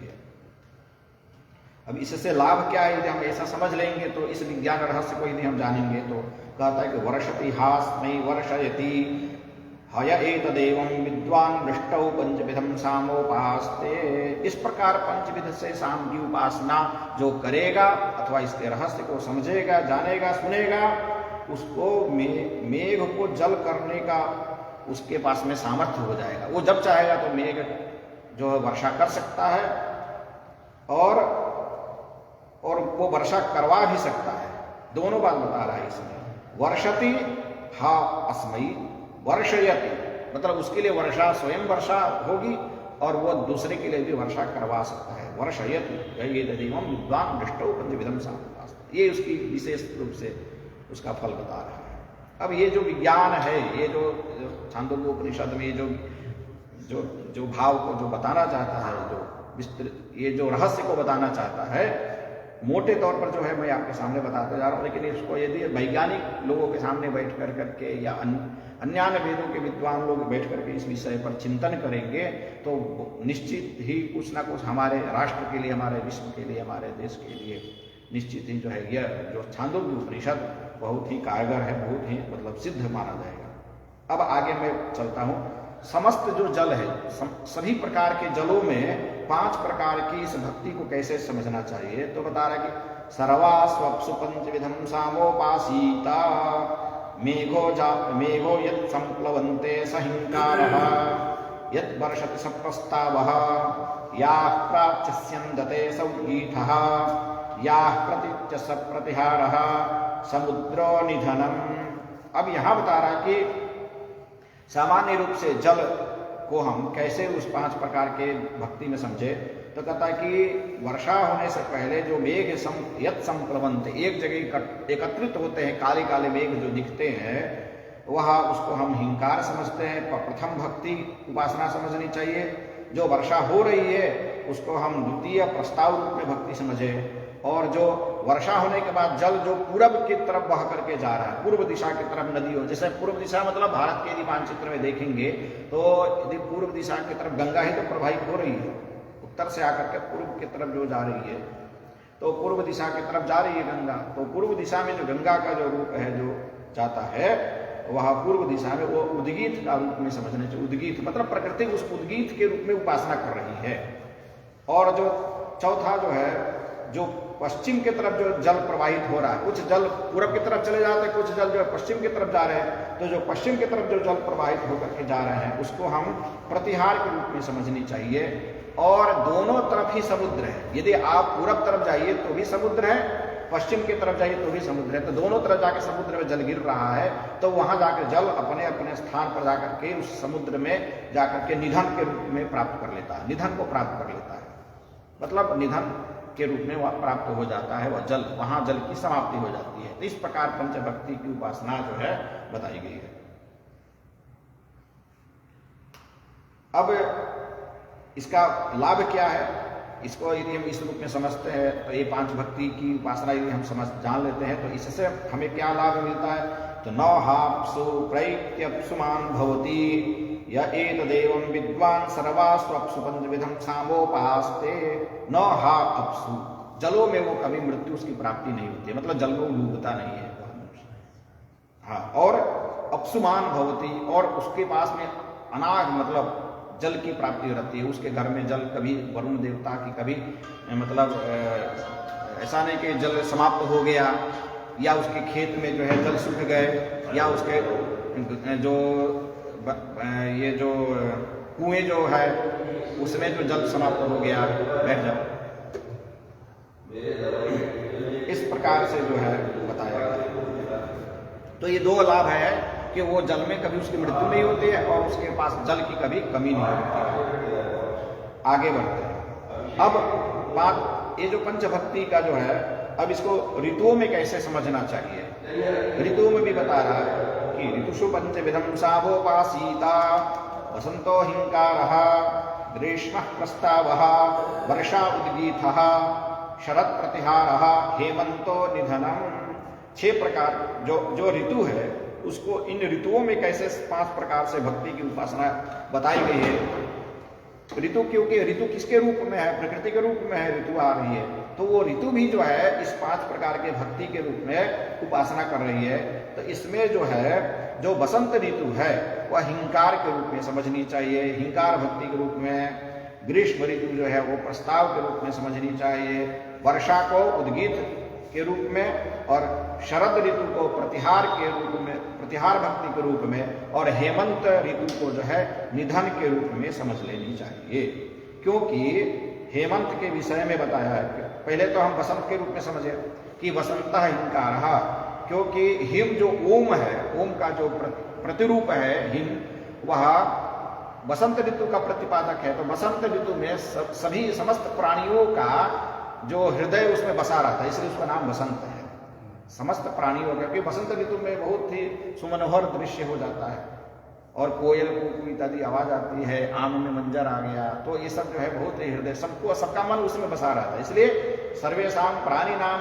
अब इससे लाभ क्या है, यदि हम ऐसा समझ लेंगे तो इस विज्ञान रहस्य को यदि हम जानेंगे तो कहता है कि वर्षति हास्मै वर्षयति हय एतदेवं विद्वान् वृष्टौ पंचविधं सामोपास्ते। इस प्रकार पंचविध से साम की उपासना जो करेगा अथवा इसके रहस्य को समझेगा, जानेगा, सुनेगा, उसको मेघ को जल करने का उसके पास में सामर्थ्य हो जाएगा। वो जब चाहेगा तो मेघ जो है वर्षा कर सकता है और वो वर्षा करवा भी सकता है। दोनों बात बता रहा है इसमें। वर्षति हा अस्मै वर्षयति, मतलब उसके लिए वर्षा स्वयं वर्षा होगी और वो दूसरे के लिए भी वर्षा करवा सकता है। वर्षयति ये देवम विद्वान् वृष्टौ पंचविधं सामोपास्ते, ये उसकी विशेष रूप से उसका फल बता रहा है। अब ये जो विज्ञान है, ये जो छांदोग्य उपनिषद में जो भाव को जो बताना चाहता है, जो विस्तृत ये जो रहस्य को बताना चाहता है, मोटे तौर पर जो है मैं आपके सामने बताता जा रहा हूँ, लेकिन इसको यदि वैज्ञानिक लोगों के सामने बैठ कर करके या अन्य वेदों के विद्वान लोग बैठ करके इस विषय पर चिंतन करेंगे तो निश्चित ही कुछ ना कुछ हमारे राष्ट्र के लिए, हमारे विश्व के लिए, हमारे देश के लिए निश्चित ही जो है यह जो छांदोग्य उपनिषद बहुत ही कारगर है, बहुत ही मतलब सिद्ध माना जाएगा। अब आगे मैं चलता हूँ। समस्त जो जल है, सभी प्रकार के जलों में 5 प्रकार की इस भक्ति को कैसे समझना चाहिए, तो बता रहा कि सर्वास्वप्सु पंचविधम सामोपासीता मेघो यत् संप्लवन्ते सहिंकारः यत् वर्षति सप्रस्तावः याः प्राच्यस्यन्दते सौगीथः याः प्रतीच्य सप्रतिहारः समुद्रो निधनम्। अब यहाँ बता रहा कि सामान्य रूप से जल को हम कैसे उस 5 प्रकार के भक्ति में समझे, तो कहता है कि वर्षा होने से पहले जो मेघ यत् संप्लवन्ते, एक जगह एकत्रित होते हैं काले काले मेघ जो दिखते हैं, वह उसको हम हिंकार समझते हैं। प्रथम भक्ति उपासना समझनी चाहिए। जो वर्षा हो रही है उसको हम द्वितीय प्रस्ताव रूप में भक्ति समझे, और जो वर्षा होने के बाद जल जो पूरब की तरफ बह करके जा रहा है, पूर्व दिशा की तरफ नदी हो, जैसे पूर्व दिशा मतलब भारत के यदि मानचित्र में देखेंगे तो यदि पूर्व दिशा की तरफ गंगा ही तो प्रवाहित हो रही है, उत्तर से आकर के पूर्व की तरफ जो जा रही है, तो पूर्व दिशा की तरफ जा रही है गंगा, तो पूर्व दिशा में जो गंगा का जो रूप है जो जाता है, वह पूर्व दिशा में वो उद्गीत का रूप में समझने चाहिए। उद्गीत मतलब प्रकृति उस उद्गीत के रूप में उपासना कर रही है। और जो चौथा जो है, जो पश्चिम की तरफ जो जल प्रवाहित हो रहा है, कुछ जल पूरब की तरफ चले जाते हैं, कुछ जल जो है पश्चिम की तरफ जा रहे हैं, तो जो पश्चिम की तरफ जो जल प्रवाहित होकर के जा रहे हैं उसको हम प्रतिहार के रूप में समझनी चाहिए। और दोनों तरफ ही समुद्र है, यदि आप पूरब तरफ जाइए तो भी समुद्र है, पश्चिम की तरफ जाइए तो भी समुद्र है, तो दोनों तरफ जाके समुद्र में जल गिर रहा है, तो वहां जाकर जल अपने अपने स्थान पर जाकर के उस समुद्र में जाकर के निधन के रूप में प्राप्त कर लेता है, निधन को प्राप्त कर लेता है, मतलब निधन के रूप में वह प्राप्त हो जाता है, वह जल, वहां जल की समाप्ति हो जाती है। तो इस प्रकार पंचभक्ति की उपासना जो है बताई गई है। अब इसका लाभ क्या है, इसको यदि हम इस रूप में समझते हैं तो ये 5 भक्ति की उपासना यदि हम जान लेते हैं तो इससे हमें क्या लाभ मिलता है, तो न हाप्सु प्रैत्यप्सुमान भवति य एतदेवं विद्वान् सर्वास्वप्सु पंचविधं सामोपास्ते न हा अपसु। जलों में वो कभी मृत्यु उसकी प्राप्ति नहीं होती है, मतलब जल को डूबता नहीं है। हाँ, और अपसुमान भवति, और उसके पास में अनाग मतलब जल की प्राप्ति रहती है, उसके घर में जल कभी वरुण देवता की कभी मतलब ऐसा नहीं कि जल समाप्त हो गया, या उसके खेत में जो है जल सूख गए, या उसके जो ये जो कुएं जो है उसमें जो जल समाप्त हो गया, बैठ जाओ, इस प्रकार से जो है बताया गया। तो ये 2 लाभ है कि वो जल में कभी उसकी मृत्यु नहीं होती है और उसके पास जल की कभी कमी नहीं होती है। आगे बढ़ते हैं। अब बात ये जो पंचभक्ति का जो है, अब इसको ऋतुओं में कैसे समझना चाहिए। ऋतुओं में भी बता रहा है कि ऋतुषु पंचविधं सावोपासीता वसंतो हिंकारः ग्रीष्मः प्रस्तावः वर्षा उद्गीथः शरद प्रतिहारः हेमंतो निधनम्। 6 प्रकार जो ऋतु है उसको इन ऋतुओं में कैसे 5 प्रकार से भक्ति की उपासना बताई गई है। ऋतु क्योंकि ऋतु किसके रूप में है, प्रकृति के रूप में है, ऋतु आ रही है, तो वो ऋतु भी जो है इस 5 प्रकार के भक्ति के रूप में उपासना कर रही है। तो इसमें जो है जो बसंत ऋतु है वह हिंकार के रूप में समझनी चाहिए, हिंकार भक्ति के रूप में। ग्रीष्म ऋतु जो है वो प्रस्ताव के रूप में समझनी चाहिए, वर्षा को उद्गीत के रूप में, और शरद ऋतु को प्रतिहार के रूप में, प्रतिहार भक्ति के रूप में, और हेमंत ऋतु को जो है निधन के रूप में समझ लेनी चाहिए। क्योंकि हेमंत के विषय में बताया है, पहले तो हम बसंत के रूप में समझे कि वसंतः हिंकारः, क्योंकि हिम जो ओम है, ओम का जो प्रतिरूप है हिम, वह बसंत ऋतु का प्रतिपादक है। तो बसंत ऋतु में सभी समस्त प्राणियों का जो हृदय उसमें बसा रहता है, इसलिए उसका नाम बसंत है। समस्त प्राणियों का, क्योंकि बसंत ऋतु में बहुत ही सुमनोहर दृश्य हो जाता है, और कोयल को इत्यादि आवाज आती है, आम में मंजर आ गया, तो ये सब जो है बहुत ही हृदय, सबको सबका मन उसमें बसा रहा था। इसलिए सर्वेषां प्राणी नाम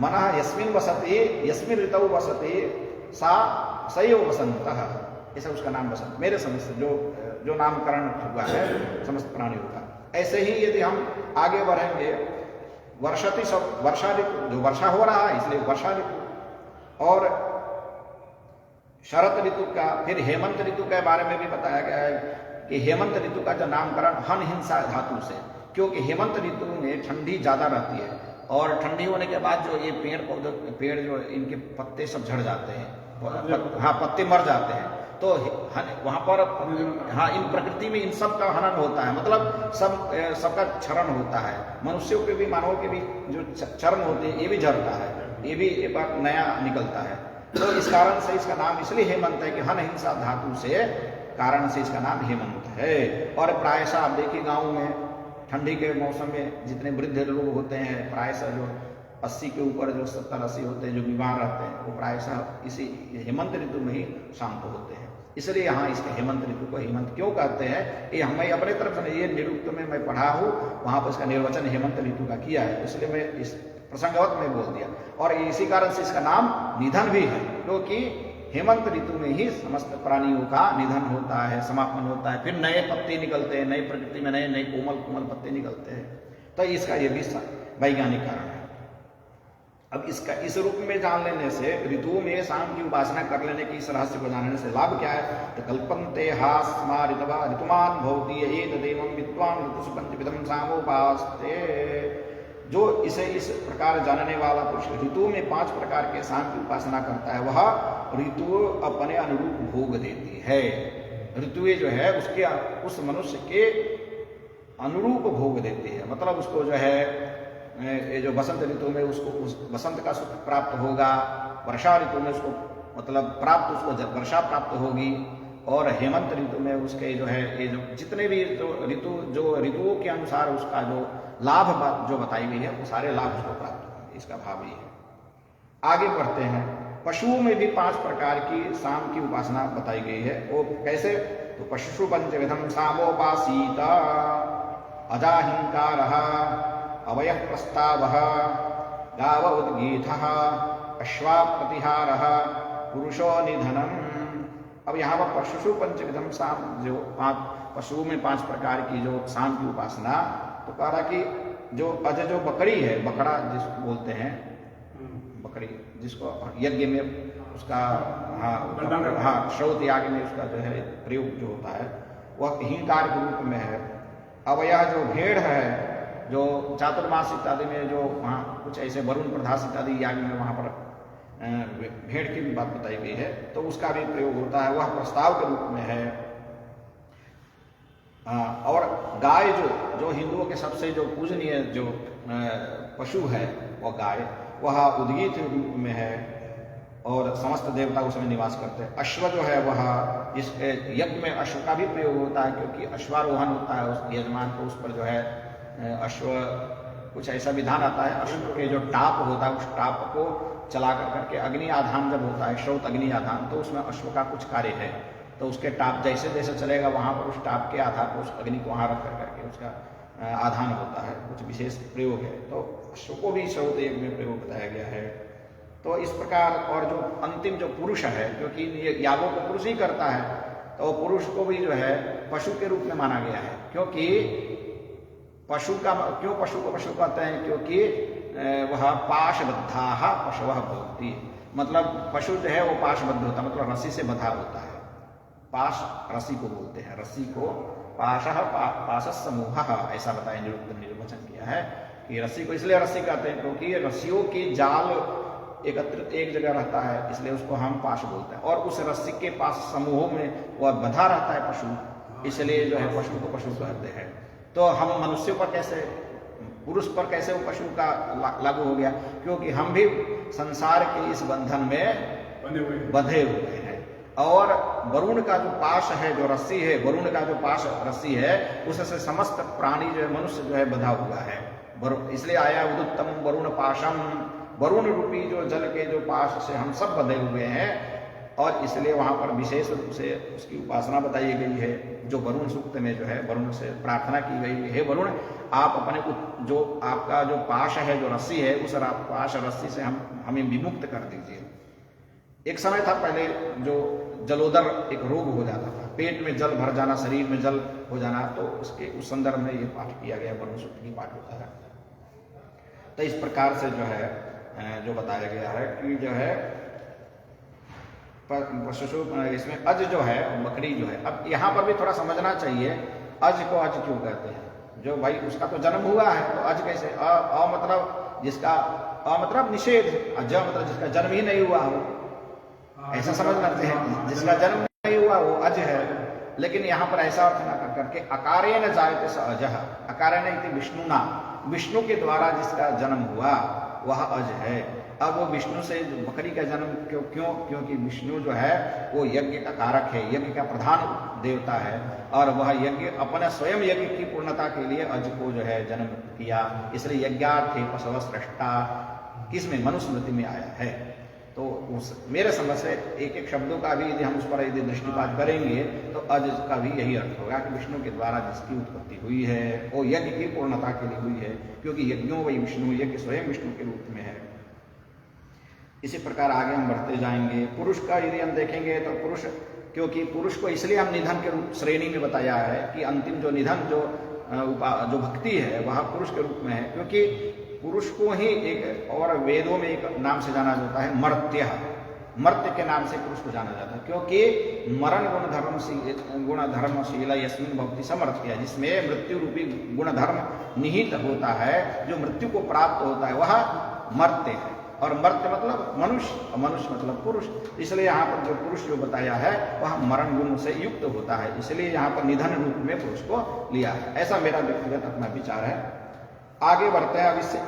मनः यस्मिन् वसति यस्मिन् ऋतौ वसति सा सैव वसंतः, ऐसा उसका नाम वसंत, मेरे समझ से जो नामकरण हुआ है समस्त प्राणियों का। ऐसे ही यदि हम आगे बढ़ेंगे, वर्षति सब वर्षा ऋतु, जो वर्षा हो रहा है इसलिए वर्षा ऋतु, और शरत ऋतु का, फिर हेमंत ऋतु के बारे में भी बताया गया है कि हेमंत ऋतु का जो नामकरण हन हिंसा धातु से, क्योंकि हेमंत ऋतु में ठंडी ज्यादा रहती है और ठंडी होने के बाद जो ये पेड़ पौधे, पेड़ जो इनके पत्ते सब झड़ जाते हैं, हाँ पत्ते मर जाते हैं, तो वहां पर हाँ इन प्रकृति में इन सब का हनन होता है, मतलब सबका क्षरण होता है, मनुष्यों के भी मानवों के भी जो चर्म होते हैं ये भी झड़ता है, ये भी एक बार नया निकलता है। तो इस कारण से इसका नाम इसलिए हेमंत है कि हन हिंसा धातु से कारण से इसका नाम हेमंत है। और प्रायशः आप देखिए गाँव में ठंडी के मौसम में जितने वृद्ध लोग होते हैं, प्रायशः जो 80 के ऊपर जो 70-80 होते हैं जो बीमार रहते हैं, वो प्रायशः इसी हेमंत ऋतु में ही शांत होते हैं। इसलिए यहाँ इसके हेमंत ऋतु को हेमंत क्यों कहते हैं, ये हमें अपने तरफ से, ये निरुक्त में मैं पढ़ा हूँ, वहां पर इसका निर्वचन हेमंत ऋतु का किया है, इसलिए मैं इस प्रसंगवत में बोल दिया। और इसी कारण से इसका नाम निधन भी है, क्योंकि हेमंत ऋतु में ही समस्त प्राणियों का निधन होता है, समापन होता है, फिर नए पत्ते निकलते हैं, नई प्रकृति में नए नए कोमल कोमल पत्ते निकलते हैं। तो इसका ये भी वैज्ञानिक कारण है। अब इसका इस रूप में जान लेने से, ऋतुओं में शाम की उपासना कर लेने की इस रहस्य को जानने से लाभ क्या है, तो कल्पन्ते हास्मा ऋतवा ऋतुमान भवति एतदेवं विद्वान् ऋतुषु पंचविधं सामोपास्ते। जो इसे इस प्रकार जानने वाला पुरुष ऋतुओं में 5 प्रकार के शाम की उपासना करता है, वह ऋतु अपने अनुरूप भोग देती है। ऋतुएं जो है उसके उस मनुष्य के अनुरूप भोग देती है, मतलब उसको जो है ये जो बसंत ऋतु में उसको उस बसंत का सुख प्राप्त होगा, वर्षा ऋतु में उसको मतलब प्राप्त उसको वर्षा प्राप्त होगी, और हेमंत ऋतु में उसके जो है ये जो जितने भी जो ऋतुओं के अनुसार उसका जो लाभ जो बताई गई है वो सारे लाभ उसको प्राप्त होंगे, इसका भाव ही है। आगे बढ़ते हैं, पशुओं में भी 5 प्रकार की शाम की उपासना बताई गई है। वो कैसे, तो पशुषु पंचविधं सामोपासीता अजाहिंकारः अवयः प्रस्तावः गाव उद्गीतः अश्वा प्रतिहारः पुरुषो निधनम्। अब यहाँ पर पशुषु पंचविधं शाम, जो 5 पशुओं में 5 प्रकार की जो शाम की उपासना, तो कह रहा कि जो बकरी है, बकरा जिसको बोलते हैं, बकरी जिसको यज्ञ में उसका हाँ श्रौत याग में उसका जो है प्रयोग जो होता है वह हिंकार के रूप में है। अब यह जो भेड़ है, जो चातुर्मास इत्यादि में जो वहाँ कुछ ऐसे वरुण प्रधास इत्यादि याग में वहाँ पर भेड़ की भी बात बताई गई है, तो उसका भी प्रयोग होता है, वह प्रस्ताव के रूप में है। और गाय जो हिंदुओं के सबसे जो पूजनीय जो पशु है वह गाय, वह उद्गीत रूप में है और समस्त देवता उसमें निवास करते हैं। अश्व जो है वह इस यज्ञ में अश्व का भी प्रयोग होता है, क्योंकि अश्वारोहण होता है, उस यजमान को उस पर जो है अश्व कुछ ऐसा विधान आता है, अश्व के जो टाप होता है उस टाप को चला करके अग्नि आधान जब होता है, श्रौत अग्नि आधान, तो उसमें अश्व का कुछ कार्य है, तो उसके टाप जैसे जैसे चलेगा वहां पर उस टाप के आधार पर उस अग्नि को वहां रख करके उसका आधान होता है, कुछ विशेष प्रयोग है। तो अश्व को भी श्रौत यज्ञ में प्रयोग बताया गया है। तो इस प्रकार, और जो अंतिम जो पुरुष है, क्योंकि ये यागों को पुरुष ही करता है, तो पुरुष को भी जो है पशु के रूप में माना गया है। क्योंकि पशु को पशु कहते हैं, क्योंकि वह पाशबद्धा पशवः भवति, मतलब पशु जो है वो पाशबद्ध होता है, मतलब रस्सी से बंधा होता है। पाश रस्सी को बोलते हैं, रस्सी को पाश समूह ऐसा बताया, निर्वचन किया है कि रस्सी को इसलिए रस्सी कहते हैं क्योंकि रस्सियों के जाल एकत्रित एक जगह रहता है, इसलिए उसको हम पाश बोलते हैं। और उस रस्सी के पास समूहों में वह बंधा रहता है पशु, इसलिए जो है पशु को पशु कहते हैं। तो हम मनुष्यों पर कैसे, पुरुष पर कैसे वो पशु का लागू हो गया, क्योंकि हम भी संसार के इस बंधन में बंधे हुए हैं। और वरुण का जो पाश है, जो रस्सी है, वरुण का जो पाश रस्सी है, उससे समस्त प्राणी जो है, मनुष्य जो है बंधा हुआ है। इसलिए आया उदुत्तम वरुण पाशम, वरुण रूपी जो जल के जो पाश से हम सब बंधे हुए हैं। और इसलिए वहाँ पर विशेष रूप से उसकी उपासना बताई गई है। जो वरुण सूक्त में जो है वरुण से प्रार्थना की गई, हे वरुण आप अपने जो आपका जो पाश है, जो रस्सी है, उस पाश रस्सी से हमें विमुक्त कर दीजिए। एक समय था पहले जो जलोदर एक रोग हो जाता था, पेट में जल भर जाना, शरीर में जल हो जाना, तो उसके उस संदर्भ में ये पाठ किया गया, वरुण सूक्त की पाठ होता है। तो इस प्रकार से जो है जो बताया गया है कि जो है पशु इसमें अज जो है बकरी जो है, अब यहाँ पर भी थोड़ा समझना चाहिए अज को अज क्यों कहते हैं। जो भाई उसका तो जन्म हुआ है तो अज कैसे, अ मतलब जिसका अ मतलब निषेध, अज मतलब जिसका जन्म ही नहीं हुआ हो, ऐसा समझ लेते हैं, जिसका जन्म नहीं हुआ वो अज है। लेकिन यहाँ पर ऐसा अर्थ ना करके अकारेण जायते स अजः, अकारेण इति विष्णुना, विष्णु के द्वारा जिसका जन्म हुआ वह अज है। अब वो विष्णु से बकरी का जन्म क्यों? क्योंकि विष्णु जो है वो यज्ञ का कारक है, यज्ञ का प्रधान देवता है, और वह यज्ञ अपने स्वयं यज्ञ की पूर्णता के लिए अज को जो है जन्म किया। इसलिए यज्ञार्थे पशव सृष्टा किसमें मनुस्मृति में आया है। तो उस मेरे समझ से एक एक शब्दों का भी यदि हम उस पर यदि दृष्टिपात करेंगे तो अज का भी यही अर्थ होगा कि विष्णु के द्वारा जिसकी उत्पत्ति हुई है वो यज्ञ की पूर्णता के लिए हुई है, क्योंकि यज्ञों वही विष्णु, यज्ञ स्वयं विष्णु के रूप में है। इसी प्रकार आगे हम बढ़ते जाएंगे। पुरुष का यदि हम देखेंगे तो पुरुष, क्योंकि पुरुष को इसलिए हम निधन के रूप श्रेणी में बताया है कि अंतिम जो निधन जो भक्ति है वह पुरुष के रूप में है, क्योंकि पुरुष को ही एक और वेदों में एक नाम से जाना जाता है मर्त्य, मर्त्य के नाम से पुरुष को जाना जाता है, क्योंकि मरण गुणधर्मशील यस्मिन् भवति समर्थ्य, जिसमें मृत्यु रूपी गुणधर्म निहित होता है, जो मृत्यु को प्राप्त होता है वह मर्त्य है। और मर्त्य मतलब मनुष्य, और मनुष्य मतलब पुरुष। इसलिए यहाँ पर जो पुरुष जो बताया है वह मरण गुण से युक्त होता है, इसलिए यहाँ पर निधन रूप में पुरुष को लिया है। ऐसा मेरा व्यक्तिगत अपना विचार है। आगे बढ़ते हैं। अब इससे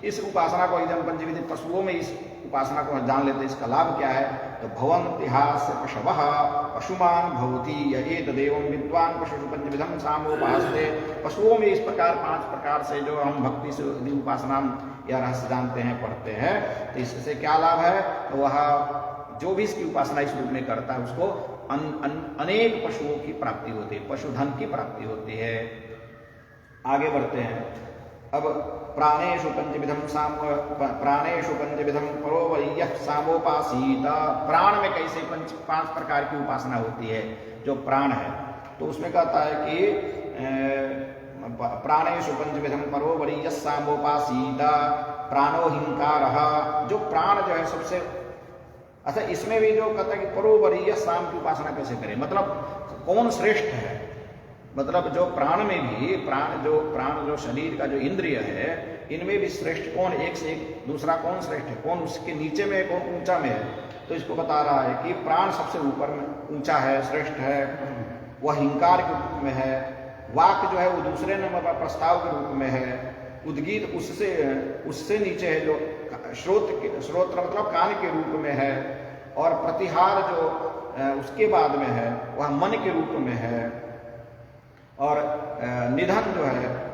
इस उपासना को यदि हम पंचविधि पशुओं में इस उपासना को जान लेते हैं, इसका लाभ क्या है। तो भवन्तिहास पशवः पशुमान भवति एतदेवं विद्वान् पशुषु पंचविधं सामोपासते। पशुओं में इस प्रकार 5 प्रकार से जो हम भक्ति से यदि उपासना या रहस्य जानते हैं, पढ़ते हैं, तो इससे क्या लाभ है। तो वह जो भी इसकी उपासना इस रूप में करता है उसको अनेक पशुओं की प्राप्ति होती है, पशुधन की प्राप्ति होती है। आगे बढ़ते हैं। अब प्राणेषु पंचविधम परो वै सामोपासीत। प्राण में कैसे 5 प्रकार की उपासना होती है। जो प्राण है तो उसमें कहता है कि प्राणेषु पंचविधम परो वै सामोपासीत प्राणो हिंकारः। जो प्राण जो है सबसे अच्छा, इसमें भी जो कहता है कि परो वरीय साम की उपासना कैसे करें, मतलब कौन श्रेष्ठ है। मतलब जो प्राण में भी प्राण जो शरीर का जो इंद्रिय है, इनमें भी श्रेष्ठ कौन, एक से एक दूसरा कौन श्रेष्ठ है, कौन उसके नीचे में है, कौन ऊंचा में है। तो इसको बता रहा है कि प्राण सबसे ऊपर में ऊंचा है, श्रेष्ठ है, वह हिंकार के रूप में है। वाक जो है वो दूसरे नंबर पर प्रस्ताव के रूप में है। उद्गीत उससे नीचे है, जो श्रोत्र मतलब कान के रूप में है। और प्रतिहार जो उसके बाद में है वह मन के रूप में है। और निधन जो है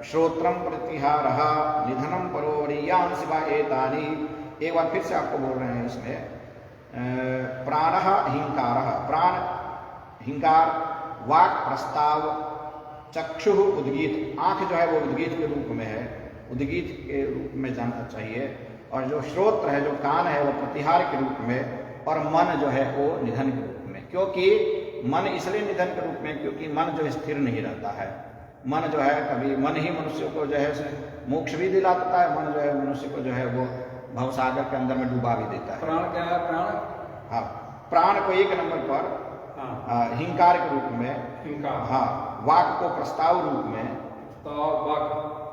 श्रोत्रम प्रतिहारः निधनम परोवरीयान् शिवा एतानि। एक बार फिर से आपको बोल रहे हैं इसमें। प्राणः हिंकारः, प्राण हिंकार, वाक प्रस्ताव, चक्षु उद्गीत, आंख जो है वो उद्गीत के रूप में है, उद्गीत के रूप में जानना चाहिए। और जो श्रोत्र है, जो कान है, वो प्रतिहार के रूप में। और मन जो है वो निधन के रूप में। क्योंकि मन इसलिए निधन के रूप में क्योंकि मन जो स्थिर नहीं रहता है। मन जो है कभी मन ही मनुष्य को जो है मोक्ष भी दिला देता है। मन जो है मनुष्य को जो है वो भवसागर के अंदर में डुबा भी देता है। प्राण क्या है? प्राण, हाँ, प्राण को 1 नंबर पर हिंकार के रूप में, हाँ, वाक को प्रस्ताव रूप में,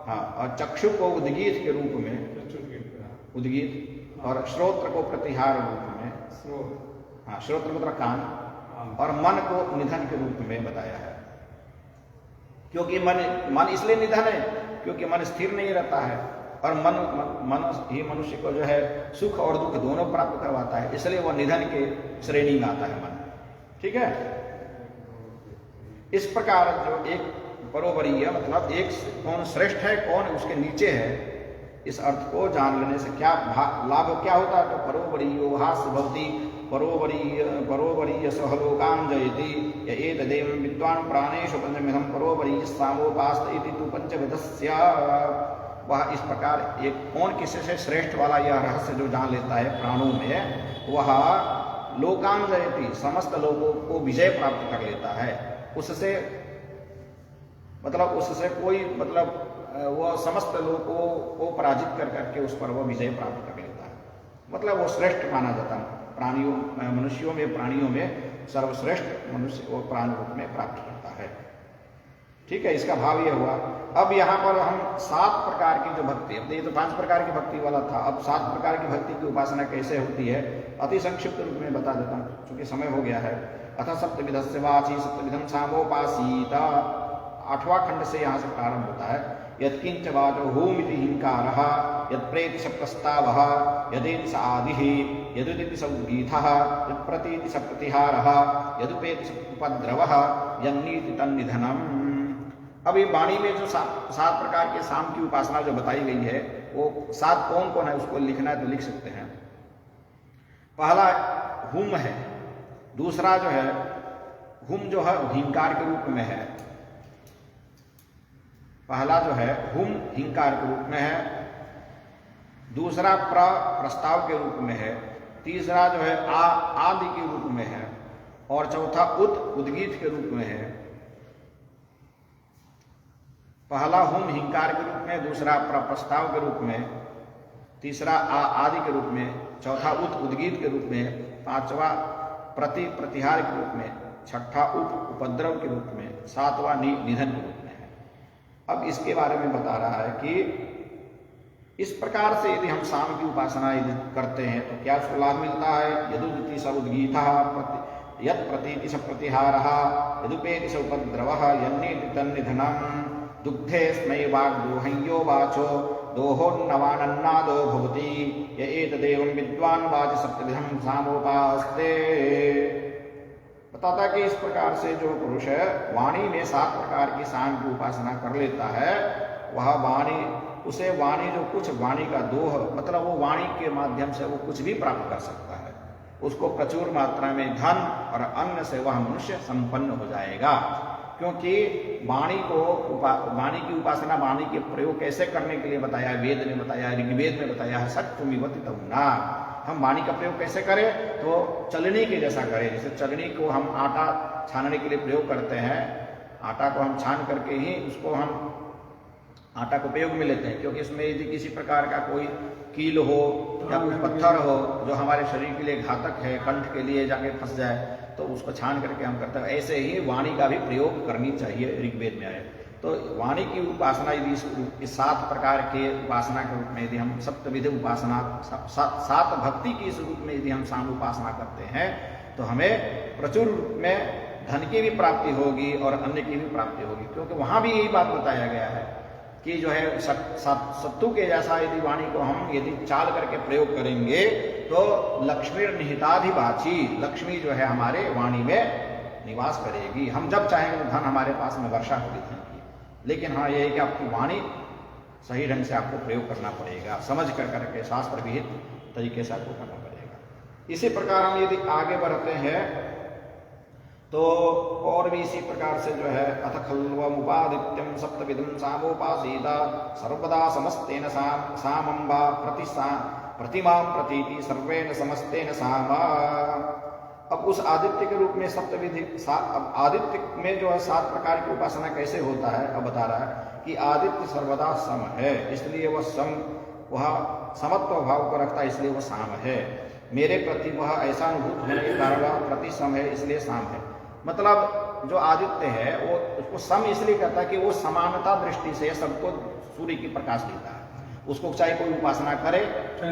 हाँ, और चक्षु को उद्गीत के रूप में, उद्गीत, और श्रोत्र को प्रतिहार रूप में, हाँ, श्रोत्र मतलब कान, और मन को निधन के रूप में बताया है। क्योंकि मन इसलिए निधन है क्योंकि मन स्थिर नहीं रहता है। और मन ही मनुष्य को जो है सुख और दुख दोनों प्राप्त करवाता है, इसलिए वह निधन के श्रेणी में आता है मन। ठीक है। इस प्रकार जो एक परोवरीय मतलब एक कौन श्रेष्ठ है, कौन उसके नीचे है, इस अर्थ को जान लेने से क्या लाभ क्या होता है? तो परोवरीयो हास्य भवति परोवरीय सहलोकान जयति एतदेव विद्वान प्राणेषु पंचविधम परोवरीय सामोपास्त इति तु पंचविधस्य। वह इस प्रकार एक कौन किसी से श्रेष्ठ वाला यह रहस्य जो जान लेता है प्राणों में, वह लोकान जयति समस्त लोगों को विजय प्राप्त कर लेता है। उससे मतलब उससे कोई मतलब वह समस्त लोगों को पराजित कर करके उस पर वह विजय प्राप्त कर लेता है। मतलब वो श्रेष्ठ माना जाता है। प्राणियों मनुष्यों में प्राणियों में सर्वश्रेष्ठ मनुष्य वो प्राण रूप में प्राप्त करता है। ठीक है, इसका भाव यह हुआ। अब यहाँ पर हम 7 प्रकार की जो भक्ति, अब ये तो 5 प्रकार की भक्ति वाला था, अब 7 प्रकार की भक्ति की उपासना कैसे होती है अति संक्षिप्त रूप में बता देता हूँ क्योंकि समय हो गया है। अथ सप्तविधस्य वाची सप्तविधम सामोपासीता, 8वां खंड से यहाँ से प्रारंभ होता है। यत्किंच वाचो होमिति हिंकारः, यत्प्रेति स प्रस्तावः, यदेति स आदिः, यदुदिति स उद्गीतः, यत्प्रतीति स प्रतिहारः, यदुपेति स उपद्रवः, यन्नीति तन्निधनम्। अब ये वाणी में जो 7 प्रकार के साम की उपासना जो बताई गई है वो 7 कौन कौन है उसको लिखना है तो लिख सकते हैं। पहला हुम है, दूसरा जो है हुम जो है हिंकार के रूप में है। पहला जो है हुम हिंकार के रूप में है, दूसरा प्रस्ताव के रूप में है, तीसरा जो है आदि के रूप में है और चौथा उद्गीत के रूप में है। पहला हुम हिंकार के रूप में, दूसरा प्रस्ताव के रूप में, तीसरा आदि के रूप में, चौथा उद्गीत के रूप में, पांचवा प्रतिहार के रूप में, छठा उपद्रव के रूप में, सातवां निधन के रूप में है। अब इसके बारे में बता रहा है कि इस प्रकार से यदि हम साम की उपासना यदि करते हैं तो क्या उसको लाभ मिलता है। यदुदिति स उद्गीतः, यत् प्रतीति स प्रतिहारः, यदुपेति स उपद्रवः, यन्नीति तन्निधनम्, दुग्धे स्मै वाग्दोहंयो वाचो दोहोन्नवानन्नादो भवति, य एतदेवं विद्वान् वाच सप्तविधं सामोपास्ते। बताता कि इस प्रकार से जो पुरुष वाणी में 7 प्रकार की साम की उपासना कर लेता है, वह वाणी उसे वाणी जो कुछ वाणी का दोह मतलब वो वाणी के माध्यम से वो कुछ भी प्राप्त कर सकता है। उसको प्रचुर मात्रा में धन और अन्न से वह मनुष्य संपन्न हो जाएगा। क्योंकि वाणी की उपासना, वाणी के प्रयोग कैसे करने के लिए बताया है, वेद ने बताया, ऋग्वेद में बताया है, सत्वमिवति तमुना। हम वाणी का प्रयोग कैसे करें तो चलनी के जैसा करें। जैसे चलनी को हम आटा छानने के लिए प्रयोग करते हैं, आटा को हम छान करके ही उसको हम आटा को उपयोग में लेते हैं। क्योंकि इसमें यदि किसी प्रकार का कोई कील हो या कोई पत्थर हो जो हमारे शरीर के लिए घातक है, कंठ के लिए जाके फंस जाए तो उसको छान करके हम करते हैं। ऐसे ही वाणी का भी प्रयोग करनी चाहिए, ऋग्वेद में आए। तो वाणी की उपासना यदि इस 7 प्रकार के उपासना के रूप में यदि हम सप्तविध उपासना 7 भक्ति की इस रूप में यदि हम साम उपासना करते हैं तो हमें प्रचुर रूप में धन की भी प्राप्ति होगी और अन्न की भी प्राप्ति होगी। क्योंकि वहां भी यही बात बताया गया है कि जो है सत्तू के जैसा यदि वाणी को हम यदि चाल करके प्रयोग करेंगे तो लक्ष्मी निहिताधिवाची, लक्ष्मी जो है हमारे वाणी में निवास करेगी। हम जब चाहेंगे तो धन हमारे पास में वर्षा होगी धन की। लेकिन हाँ ये है कि आपकी वाणी सही ढंग से आपको प्रयोग करना पड़ेगा, समझ कर करके शास्त्र विहित तरीके से आपको करना पड़ेगा। इसी प्रकार हम यदि आगे बढ़ते हैं तो और भी इसी प्रकार से जो है अथ खल्वमुपादित्यं सप्तविधं सामोपासीता सर्वदा समस्तेन सामंबा प्रतिमां प्रतीति सर्वेन समस्तेन सामा। अब उस आदित्य के रूप में सप्तविधि, अब आदित्य में जो है 7 प्रकार की उपासना कैसे होता है अब बता रहा है कि आदित्य सर्वदा सम है, इसलिए वह समत्व भाव को रखता है, इसलिए वह साम है। मेरे प्रति वह ऐसा अनुभूत होने के कारण वह प्रति सम है, इसलिए साम है। मतलब जो आदित्य है वो उसको सम इसलिए कहता है कि वो समानता दृष्टि से सबको सूर्य की प्रकाश देता है। उसको चाहे कोई उपासना करे,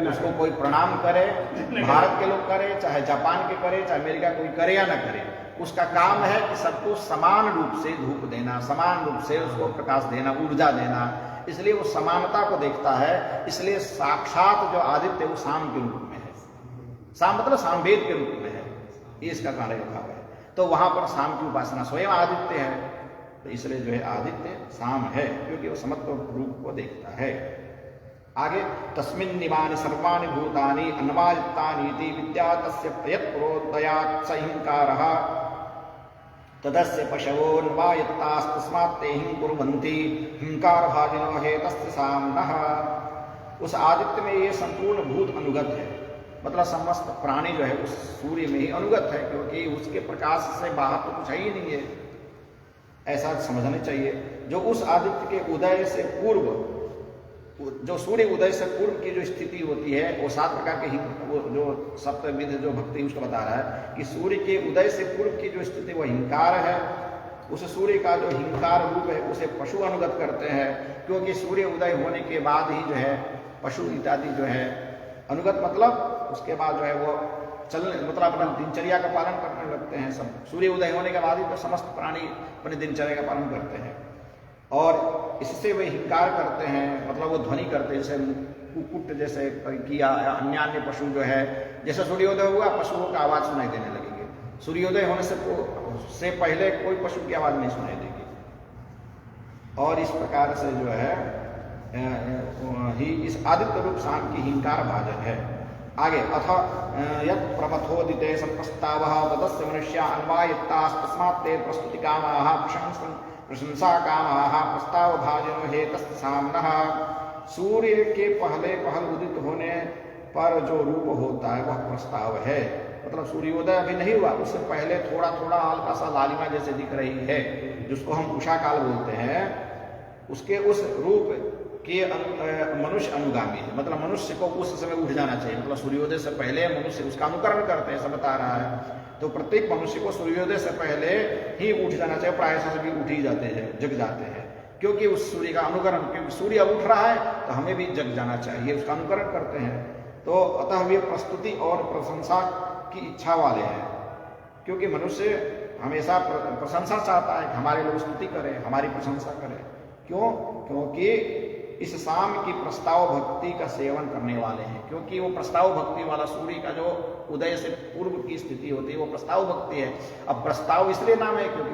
उसको कोई प्रणाम करे, भारत के लोग करे, चाहे जापान के करे, चाहे अमेरिका कोई करे या ना करे, उसका काम है कि सबको समान रूप से धूप देना, समान रूप से उसको प्रकाश देना, ऊर्जा देना। इसलिए वो समानता को देखता है, इसलिए साक्षात जो आदित्य वो साम के रूप में है। साम मतलब सामवेद के रूप में है, ये इसका कार्य भाव है। तो वहां पर साम की उपासना स्वयं आदित्य है, तो इसलिए जो है आदित्य साम है क्योंकि वो समत्व रूप को देखता है। आगे तस्मिन् निवानि सर्वाणि भूतानि अन्वायत्तानीति विद्या तस्य प्रयत्प्रोदयात् स हिंकारः तदस्य पशवो अन्वायत्तास्तस्मात् ते हिं कुर्वन्ति हिंकारभाजिनो हेतस्य साम्नः। उस आदित्य में ये संपूर्ण भूत अनुगत है, मतलब समस्त प्राणी जो है उस सूर्य में ही अनुगत है, क्योंकि उसके प्रकाश से बाहर तो कुछ है ही नहीं है, ऐसा समझना चाहिए। जो उस आदित्य के उदय से पूर्व, जो सूर्य उदय से पूर्व की जो स्थिति होती है वो 7 प्रकार के वो जो सप्तविध जो भक्ति उसको बता रहा है कि सूर्य के उदय से पूर्व की जो स्थिति वो हिंकार है। उस सूर्य का जो हिंकार रूप है उसे पशु अनुगत करते हैं, क्योंकि सूर्य उदय होने के बाद ही जो है पशु इत्यादि जो है अनुगत, मतलब उसके बाद जो है वो चलने, मतलब अपना दिनचर्या का पालन करने लगते हैं। सब सूर्य उदय होने के बाद ही तो समस्त प्राणी अपने दिनचर्या का पालन करते हैं, और इससे वे हिंकार करते हैं, मतलब वो ध्वनि करते हैं, जैसे कुक्कुट जैसे किया, अन्य अन्य पशु जो है, जैसे सूर्योदय हुआ पशुओं का आवाज सुनाई देने लगेगी। सूर्योदय होने से पहले कोई पशु की आवाज नहीं सुनाई देगी। और इस प्रकार से जो है ही इस आदित्य रूप शाम की हिंकार भाजन है। आगे अथ यत् प्रमथोदिते संप्रस्तावः तदस्य मनुष्या अन्वायत्तास्तस्मात् ते प्रस्तुति कामाः प्रशंसा कामाः प्रस्ताव भाजनो हेतस्य साम्नः। सूर्य के पहले उदित होने पर जो रूप होता है वह प्रस्ताव है, मतलब सूर्योदय अभी नहीं हुआ, उससे पहले थोड़ा थोड़ा हल्का सा लालिमा जैसे दिख रही है, जिसको हम उषा काल बोलते हैं, उसके उस रूप के मनुष्य अनुगामी है, मतलब मनुष्य को उस समय उठ जाना चाहिए, मतलब सूर्योदय से पहले मनुष्य उसका अनुकरण करते हैं, सब बता रहा है। तो प्रत्येक मनुष्य को सूर्योदय से पहले ही उठ जाना चाहिए, प्राय से सभी उठ ही जाते हैं, जग जाते हैं, क्योंकि उस सूर्य का अनुकरण, क्योंकि सूर्य उठ रहा है तो हमें भी जग जाना चाहिए, उसका अनुकरण करते हैं। तो अतः वे प्रस्तुति और प्रशंसा की इच्छा वाले हैं, क्योंकि मनुष्य हमेशा प्रशंसा चाहता है कि हमारे लोग स्तुति करें, हमारी प्रशंसा करें। क्यों? क्योंकि इस शाम की प्रस्ताव भक्ति का सेवन करने वाले हैं, क्योंकि वो प्रस्ताव भक्ति वाला सूर्य का जो उदय से पूर्व की स्थिति होती है वो प्रस्ताव भक्ति है। अब प्रस्ताव इसलिए नाम है क्योंकि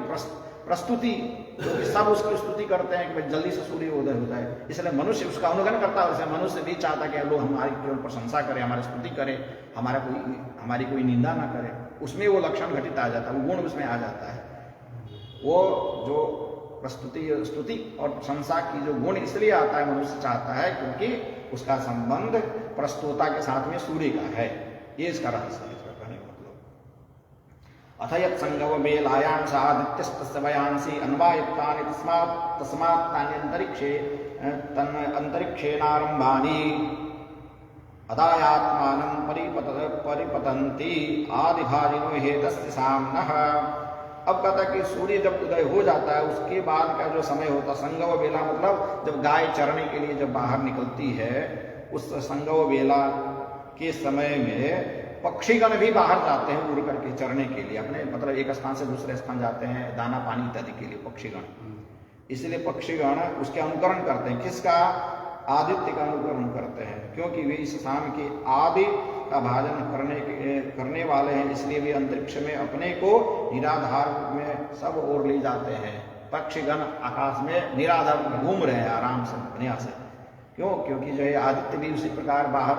प्रस्तुति, क्योंकि सब उसकी स्तुति करते हैं कि भाई जल्दी से सूर्य उदय होता है, इसलिए मनुष्य उसका अनुगमन करता है। वैसे मनुष्य भी चाहता है कि लोग हमारी केवल प्रशंसा करें, हमारी स्तुति करें, हमारी कोई निंदा ना करे, उसमें वो लक्षण घटित आ जाता है, वो गुण उसमें आ जाता है। वो जो स्तुति और प्रशंसा की जो गुण इसलिए आता है, मनुष्य चाहता है क्योंकि उसका संबंध प्रस्तोता के साथ में सूर्य का है, ये इसका रहस्य है, इसका कहने का मतलब। अथ यत् संगव मेलायां सादित्यस्तस्य वयांसि अन्वायत्तानि तस्मात् तानि अंतरिक्षेनारंभानि अदायात्मानं परिपतन्ति आदिभाजिनो हेतस्य साम्नः। अब कहता है कि सूर्य जब उदय हो जाता है उसके बाद का जो समय होता है संगव बेला, मतलब जब गाय चरने के लिए जब बाहर निकलती है, उस संगव बेला के समय में पक्षीगण भी बाहर जाते हैं उड़ करके चरने के लिए, अपने मतलब एक स्थान से दूसरे स्थान जाते हैं दाना पानी इत्यादि के लिए पक्षीगण। इसलिए पक्षीगण उसके अनुकरण करते हैं, किसका? आदित्य का अनुकरण करते हैं, क्योंकि वे इस शाम के आदि का भाजन करने वाले हैं, इसलिए वे अंतरिक्ष में अपने को निराधार में सब ओर ले जाते हैं। पक्षीगण आकाश में निराधार घूम रहे हैं आराम से, बढ़िया से। क्यों? क्योंकि जो है आदित्य भी उसी प्रकार बाहर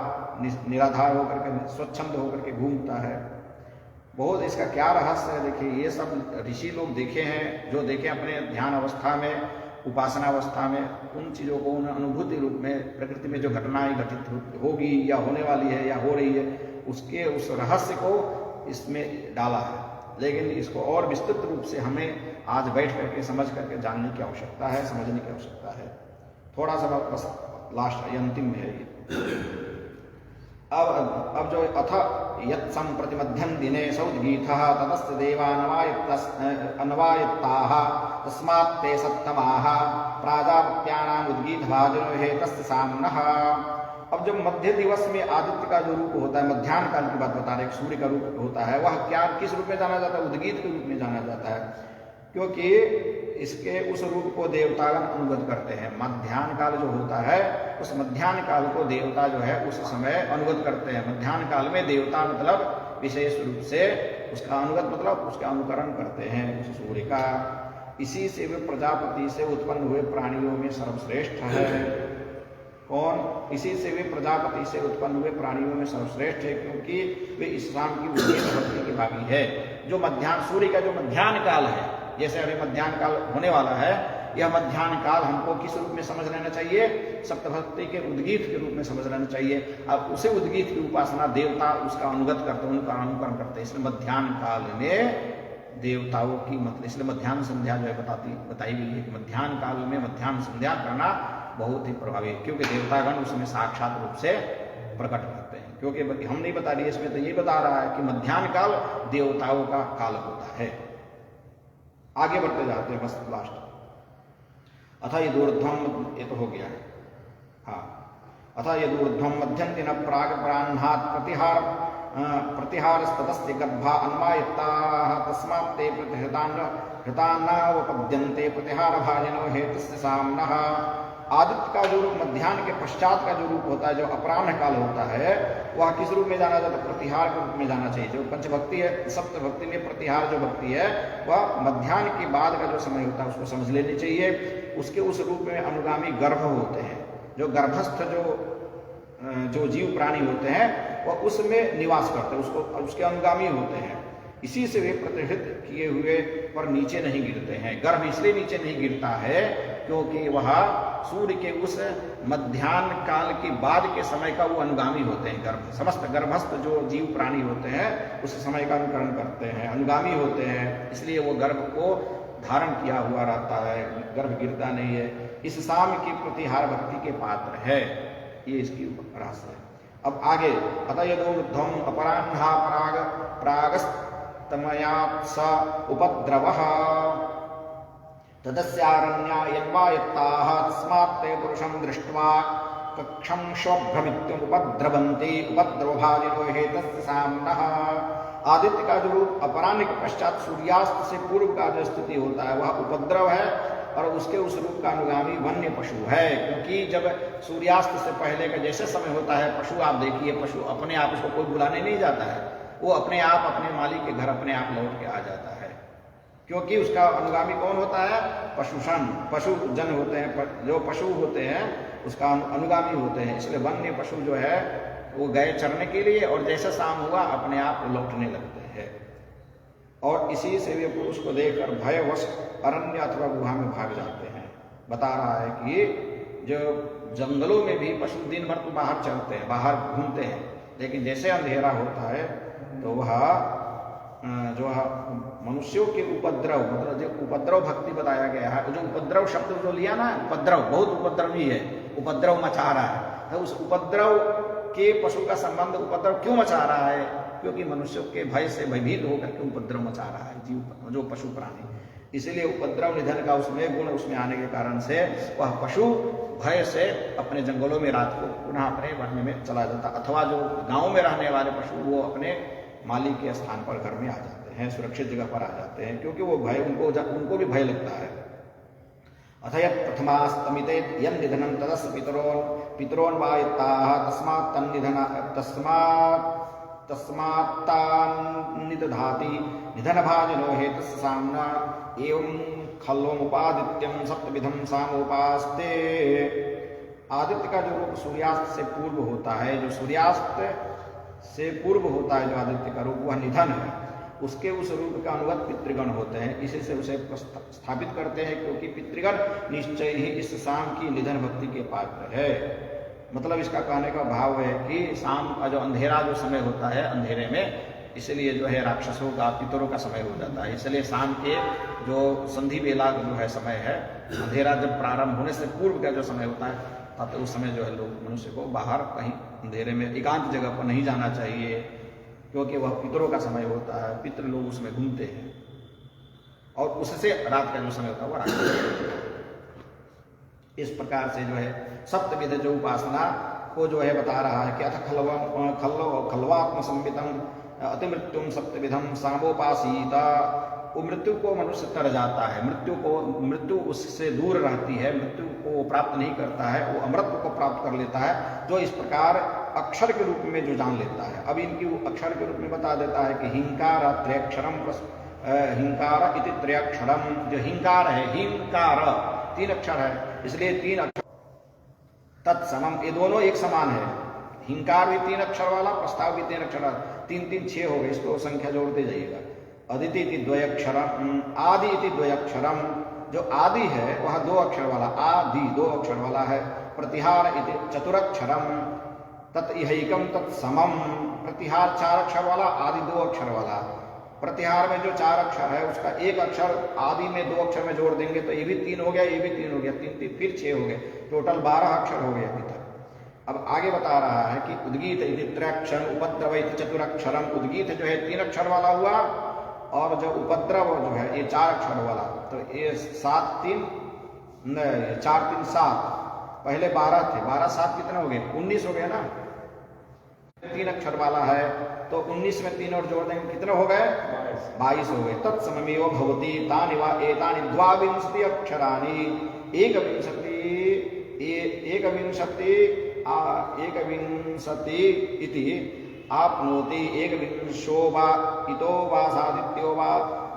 निराधार होकर के स्वच्छंद होकर के घूमता है। बहुत इसका क्या रहस्य है, देखिए ये सब ऋषि लोग देखे हैं, जो देखे अपने ध्यान अवस्था में, उपासना अवस्था में, उन चीज़ों को उन अनुभूति रूप में प्रकृति में जो घटनाएं घटित होगी या होने वाली है या हो रही है, उसके उस रहस्य को इसमें डाला है। लेकिन इसको और विस्तृत रूप से हमें आज बैठ करके समझ करके जानने की आवश्यकता है, समझने की आवश्यकता है। थोड़ा सा बस लास्ट अंतिम है ये। अब जो अथ यत् संप्रति मध्यम दिने सौद्गीथः ततस्य देवानवायत्ताः तस्मात् ते सत्तमाः प्राजापत्यानाम् उद्गीतभाजनो हेतस्य साम्नः। अब जब मध्य दिवस में आदित्य का जो रूप होता है, मध्याह्न काल की बात बता रहे, सूर्य का रूप होता है, वह क्या किस रूप में जाना जाता है? उद्गीत के रूप में जाना जाता है, क्योंकि इसके उस रूप को देवतागण अनुगत करते हैं। मध्याह्न काल जो होता है, उस मध्याह्न काल को देवता जो है उस समय अनुगत करते हैं। मध्याह्न काल में देवता मतलब विशेष रूप से उसका अनुगत मतलब उसका अनुकरण करते हैं उस सूर्य का। इसी से वे प्रजापति से उत्पन्न हुए प्राणियों में सर्वश्रेष्ठ है। कौन? इसी से वे प्रजापति से उत्पन्न हुए प्राणियों में सर्वश्रेष्ठ है, क्योंकि वे इस शाम की उद्गीत भक्ति की भागी है। जो मध्याह्न, सूर्य का जो मध्याह्न काल है, जैसे अभी मध्याह्न काल होने वाला है, यह मध्याह्न काल हमको किस रूप में समझ लेना चाहिए? सप्तभक्ति के उद्गीत के रूप में समझ लेना चाहिए। अब उसे उद्गीत की उपासना देवता उसका अनुगत करते हैं, उनका अनुकरण करते हैं। इसलिए मध्याह्न काल में देवताओं की मतलब, इसलिए मध्याह्न संध्या जो है बताई गई है कि मध्याह्न काल में मध्याह्न संध्या करना बहुत ही प्रभावी है, क्योंकि देवतागण उसमें साक्षात रूप से प्रकट करते हैं। क्योंकि हम नहीं बता रही इसमें, तो ये बता रहा है कि मध्याह्न काल देवताओं का काल होता है। आगे बढ़ते जाते हैं, बस लास्ट। अथा यदूर्ध्वम, ये तो हो गया है, हाँ। अथा यदूर्ध्वम मध्यन्ति न प्राग प्राह्नात् प्रतिहारस्ततस्ते गर्भा अन्वायत्ताः तस्मात् ते प्रतिहृतान्नावपद्यन्ते प्रतिहारभाजिनो हेतस्य साम्नः। आदित्य का जो रूप मध्याह्न के पश्चात का जो रूप होता है, जो अपराह्न काल होता है, वह किस रूप में जाना जाता है? प्रतिहार के रूप में जाना चाहिए। जो पंचभक्ति है, सप्तभक्ति में प्रतिहार जो भक्ति है, वह मध्याह्न के बाद का जो समय होता है उसको समझ लेनी चाहिए। उसके उस रूप में अनुगामी गर्भ होते हैं, जो गर्भस्थ जो जीव प्राणी होते हैं, वह उसमें निवास करते हैं, उसके अनुगामी होते हैं। इसी से वे प्रतिहृत किए हुए पर नीचे नहीं गिरते हैं। गर्भ इसलिए नीचे नहीं गिरता है क्योंकि वह सूर्य के उस मध्याह्न काल के बाद के समय का वो अनुगामी होते हैं। गर्भ, समस्त गर्भस्थ जो जीव प्राणी होते हैं उस समय का अनुकरण करते हैं, अनुगामी होते हैं। इसलिए वो गर्भ को धारण किया हुआ रहता है, गर्भ गिरता नहीं है। इस शाम की प्रतिहार भक्ति के पात्र है, ये इसकी रहस्य है। अब आगे, अतः यदूर्ध्वम अपराह्ना प्रागस्तमयात्स उपद्रवः तदस्यारण्या यद्वायत्ताः तस्मात् ते पुरुषं दृष्ट्वा कक्षं स्वभ्रमित्युपद्रवन्ति उपद्रवभाजिनो हेतस्य साम्नः। आदित्य का जो रूप अपराह्न के पश्चात सूर्यास्त से पूर्व का जो स्थिति होता है वह उपद्रव है, और उसके उस रूप का अनुगामी वन्य पशु है। क्योंकि जब सूर्यास्त से पहले का जैसे समय होता है, पशु आप देखिए, पशु अपने आप, उसको कोई बुलाने नहीं जाता है, वो अपने आप अपने मालिक के घर अपने आप लौट के आ जाता है। क्योंकि उसका अनुगामी कौन होता है? पशुजन होते हैं, जो पशु होते हैं उसका अनुगामी होते हैं। इसलिए वन्य पशु जो है वो गए चरने के लिए, और जैसे शाम हुआ अपने आप लौटने लगते हैं। और इसी से वे पुरुष को देखकर भयवश अरण्य अथवा गुहा में भाग जाते हैं। बता रहा है कि जो जंगलों में भी पशु दिन भर तो बाहर चलते हैं, बाहर घूमते हैं, लेकिन जैसे अंधेरा होता है तो वह जो मनुष्यों के उपद्रव, मतलब जो उपद्रव भक्ति बताया गया है, जो उपद्रव शब्द जो लिया ना, उपद्रव बहुत उपद्रवी है, उपद्रव मचा रहा है, तो उस उपद्रव के पशु का संबंध, उपद्रव क्यों मचा रहा है? क्योंकि मनुष्यों के भय से भयभीत होकर के उपद्रव मचा रहा है जीव, जो पशु प्राणी। इसीलिए उपद्रव निधन का उसमें गुण उसमें आने के कारण से वह पशु भय से अपने जंगलों में रात को पुनः अपने वन में चला जाता, अथवा जो गांव में रहने वाले पशु वो अपने मालिक के स्थान पर घर में आ जाते हैं, सुरक्षित जगह पर आ जाते हैं, क्योंकि वो भय उनको भी भय लगता है। अथ यत् प्रथमास्तमिते यन्निधनं तदस्य पितरोन्वायत्ताः तस्मात्तान्निदधाति निधनभाजिनो हेतस्य साम्ना एवं खल्वमुपादित्यं सप्तविधं सामोपास्ते। आदित्य का जो रूप सूर्यास्त से पूर्व होता है, जो सूर्यास्त से पूर्व होता है जो आदित्य का रूप, वह निधन है। उसके उस रूप का अनुगत पितृगण होते हैं, इसी से उसे स्थापित करते हैं, क्योंकि पितृगण निश्चय ही इस शाम की निधन भक्ति के पात्र है। मतलब इसका कहने का भाव है कि शाम का जो अंधेरा जो समय होता है, अंधेरे में इसलिए जो है राक्षसों का, पितरों का समय हो जाता है। इसलिए शाम के जो संधि बेला जो है समय है, अंधेरा जब प्रारंभ होने से पूर्व का जो समय होता है, तब उस समय जो है लोग मनुष्य को बाहर कहीं अंधेरे में एकांत जगह पर नहीं जाना चाहिए, क्योंकि वह पितरों का समय होता है, पितृ लोग उसमें घूमते हैं, और उससे रात का जो समय होता है वह रात। इस प्रकार से जो है सप्तविध जो उपासना को जो है बता रहा है कि अथ खल्वात्म संवितम अतिमृत्युम सप्तविधम सामोपासीता। वो मृत्यु को मनुष्य तर जाता है, मृत्यु उससे दूर रहती है, मृत्यु को प्राप्त नहीं करता है, वो अमृत को प्राप्त कर लेता है, जो इस प्रकार अक्षर के रूप में जो जान लेता है। अब इनकी अक्षर के रूप में बता देता है कि हिंकार त्रयक्षरम, हिंकार इति त्रयक्षरम। जो हिंकार है, हिंकार 3 अक्षर है, इसलिए 3 अक्षर तत्समम, ये दोनों एक समान है। हिंकार भी 3 अक्षर वाला, प्रस्ताव भी 3 अक्षर वाला, 3 3 6 हो गए, इसको संख्या जोड़ते जाइएगा। अदिति इति द्वयक्षरम, आदि इति द्वयक्षरम, जो आदि है वह 2 अक्षर वाला, आदि 2 अक्षर वाला है। प्रतिहार इति चतुरक्षरम, तत्इहैकम तत्समम, प्रतिहार 4 अक्षर वाला, आदि 2 अक्षर वाला। प्रतिहार में जो 4 अक्षर है उसका 1 अक्षर आदि में 2 अक्षर में जोड़ देंगे तो ये भी 3 हो गया, ये भी 3 हो गया, 3 3 फिर 6 हो गए, टोटल 12 अक्षर हो गए अभी तक। अब आगे बता रहा है कि उद्गीत इति त्रयक्षर, उपद्रव इति चतुरक्षरम। उद्गीत जो है 3 अक्षर वाला हुआ, और जो उपद्रव जो है ये 4 अक्षर वाला, तो ये 7 3 4 3 7, पहले 12 थे, 12 7 कितने हो गए, 19 हो गए ना। 3 अक्षर वाला है तो 19 में 3 और जोड़ देंगे, कितने हो गए, 22 हो गए। तत्सममेव भवति तानि वा एतानि द्वाविंशति अक्षराणि, एकविंशति इति आपनोति, एकविंशो वा इतो वा सादित्यो वा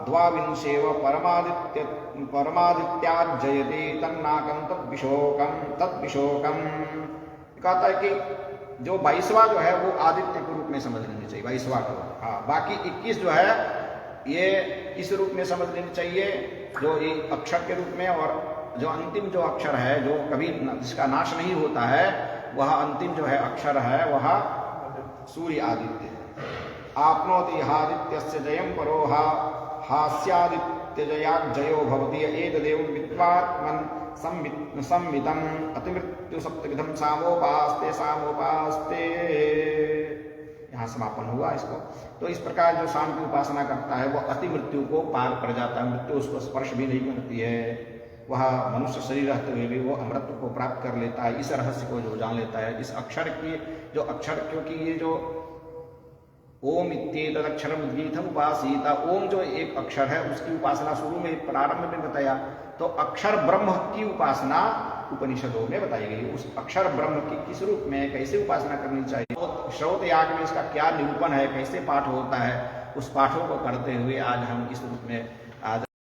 द्वाविंशेव परमादित्याज्जयति तन्नाकं तद्विशोकम। कहता है कि जो 22वां जो है वो आदित्य के रूप में समझ लेनी चाहिए, 22वां को। हाँ, बाकी 21 जो है ये इस रूप में समझ लेनी चाहिए, जो ये अक्षर के रूप में, और जो अंतिम जो अक्षर है जो कभी जिसका नाश नहीं होता है, वह अंतिम जो है अक्षर है वह सूर्य आदित्य है। आपनोति हादित्यस्य जयं परो हास्यादित्य जयो भवति, एतदेव विद्वात्मन् संवितम अतिमृत्यु सप्तविधम सामोपास्ते सामोपास्ते। यहाँ समापन हुआ इसको। तो इस प्रकार जो शाम की उपासना करता है वो अति मृत्यु को पार कर जाता है, मृत्यु उसको स्पर्श भी नहीं करती है, वह मनुष्य शरीर रहते हुए भी वो अमृत को प्राप्त कर लेता है। इस रहस्य को जो जान लेता है, इस अक्षर की जो अक्षर, क्योंकि ये जो ओम इत्येतदक्षरम उद्गीतम उपासीता, ओम जो एक अक्षर है उसकी उपासना शुरू में प्रारंभ में बताया, तो अक्षर ब्रह्म की उपासना उपनिषदों में बताई गई। उस अक्षर ब्रह्म की किस रूप में कैसे उपासना करनी चाहिए, तो श्रौत याग में इसका क्या निरूपण है, कैसे पाठ होता है, उस पाठों को करते हुए आज हम इस रूप में